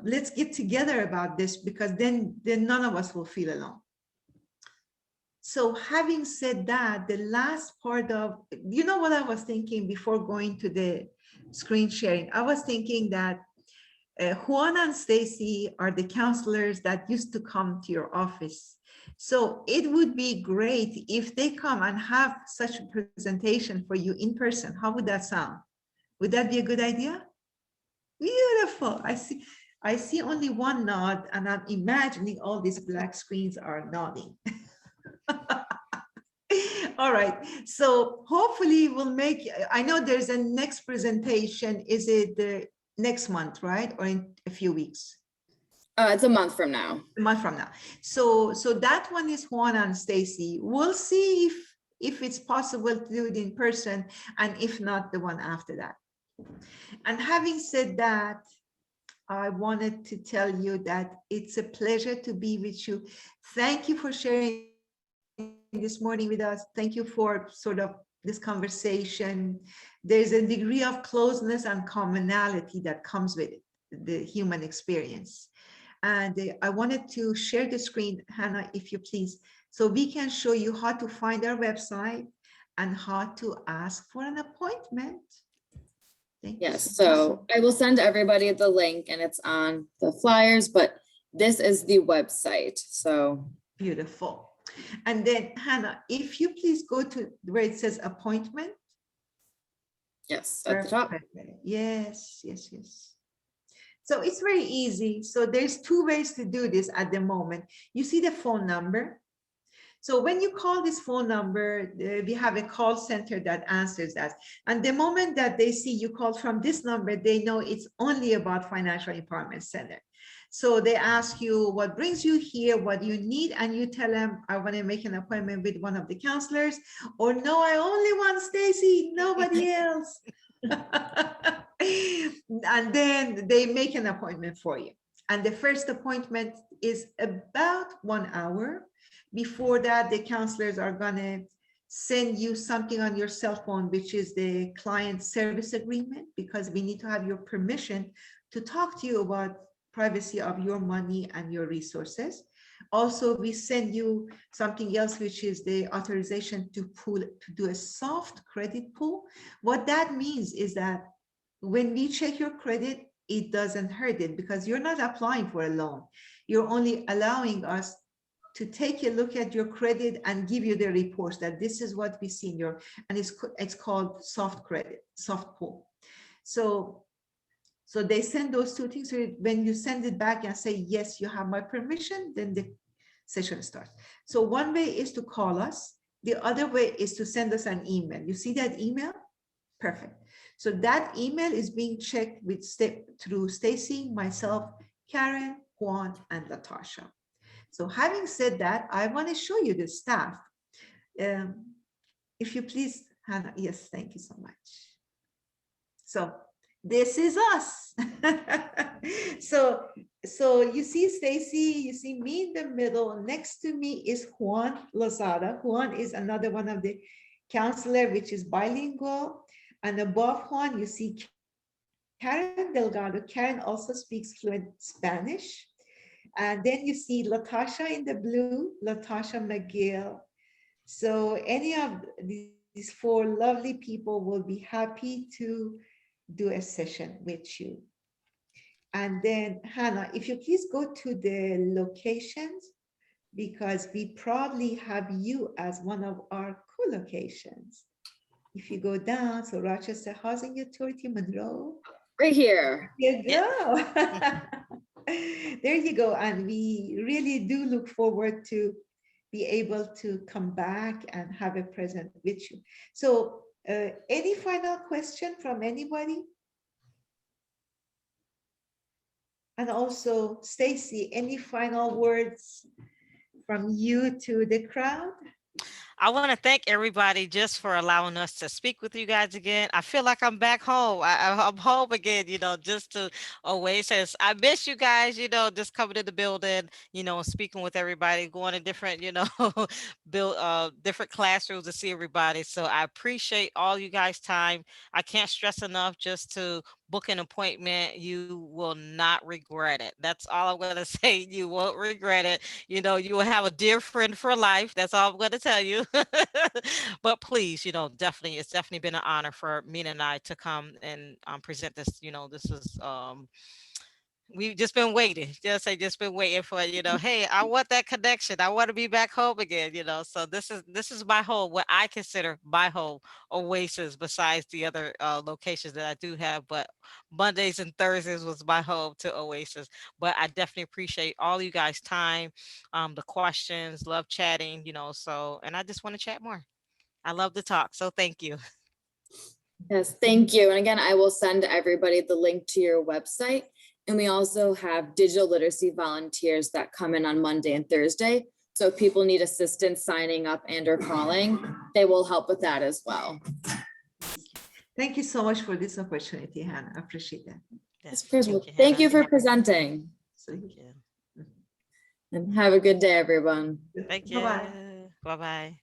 let's get together about this because then none of us will feel alone. So having said that, the last part of, you know what I was thinking before going to the screen sharing? I was thinking that Juana and Stacy are the counselors that used to come to your office. So it would be great if they come and have such a presentation for you in person. How would that sound? Would that be a good idea? Beautiful. I see only one nod and I'm imagining all these black screens are nodding. All right. So hopefully we'll make, I know there's a next presentation. Is it the next month, right? Or in a few weeks? It's a month from now. A month from now. So that one is Juana and Stacy. We'll see if it's possible to do it in person, and if not, the one after that. And having said that, I wanted to tell you that it's a pleasure to be with you. Thank you for sharing this morning with us. Thank you for sort of this conversation. There's a degree of closeness and commonality that comes with it, the human experience. And I wanted to share the screen, Hannah, if you please, so we can show you how to find our website and how to ask for an appointment. Thank you. Yes, so I will send everybody the link and it's on the flyers, but this is the website, so. Beautiful. And then Hannah, if you please go to where it says appointment. Yes, at the top. Yes, yes, yes. So it's very easy. So there's 2 ways to do this at the moment. You see the phone number. So when you call this phone number, we have a call center that answers that. And the moment that they see you call from this number, they know it's only about Financial Empowerment Center. So they ask you what brings you here, what you need, and you tell them, I want to make an appointment with one of the counselors, or no, I only want Stacy, nobody else. And then they make an appointment for you. And the first appointment is about 1 hour. Before that, the counselors are going to send you something on your cell phone, which is the client service agreement, because we need to have your permission to talk to you about privacy of your money and your resources. Also, we send you something else, which is the authorization to do a soft credit pull. What that means is that when we check your credit, it doesn't hurt it because you're not applying for a loan. You're only allowing us to take a look at your credit and give you the reports that this is what we see in your, and it's called soft credit, soft pull. So they send those 2 things. So when you send it back and say, yes, you have my permission, then the session starts. So one way is to call us. The other way is to send us an email. You see that email? Perfect. So that email is being checked through Stacy, myself, Karen, Juan, and Latasha. So having said that, I want to show you the staff. If you please, Hannah, yes, thank you so much. So this is us. So you see Stacy, you see me in the middle. Next to me is Juan Lozada. Juan is another one of the counselor, which is bilingual. And above Juan, you see Karen Delgado. Karen also speaks fluent Spanish. And then you see Latasha in the blue, Latasha McGill. So any of these four lovely people will be happy to do a session with you. And then Hannah, if you please go to the locations, because we probably have you as one of our co-locations. If you go down, so Rochester Housing Authority, Monroe. Right here. There you go. There you go. And we really do look forward to be able to come back and have a present with you. So any final question from anybody? And also, Stacy, any final words from you to the crowd? I want to thank everybody just for allowing us to speak with you guys again. I feel like I'm back home. I'm home again, just to Oasis. I miss you guys, just coming to the building, speaking with everybody, going to different, different classrooms to see everybody. So I appreciate all you guys' time. I can't stress enough just to book an appointment. You will not regret it. That's all I'm going to say. You won't regret it. You will have a dear friend for life. That's all I'm going to tell you. But please, definitely, it's definitely been an honor for Mina and I to come and present this. This is we've just been waiting. Just been waiting for, hey, I want that connection. I want to be back home again, So this is my home, what I consider my home, Oasis, besides the other locations that I do have. But Mondays and Thursdays was my home to Oasis. But I definitely appreciate all you guys' time, the questions, love chatting, and I just want to chat more. I love to talk. So thank you. Yes, thank you. And again, I will send everybody the link to your website. And we also have digital literacy volunteers that come in on Monday and Thursday. So if people need assistance signing up and or calling, they will help with that as well. Thank you so much for this opportunity, Hannah. I appreciate that. Yes, Thank you for presenting. Thank you. And have a good day, everyone. Thank you. Bye-bye. Bye-bye.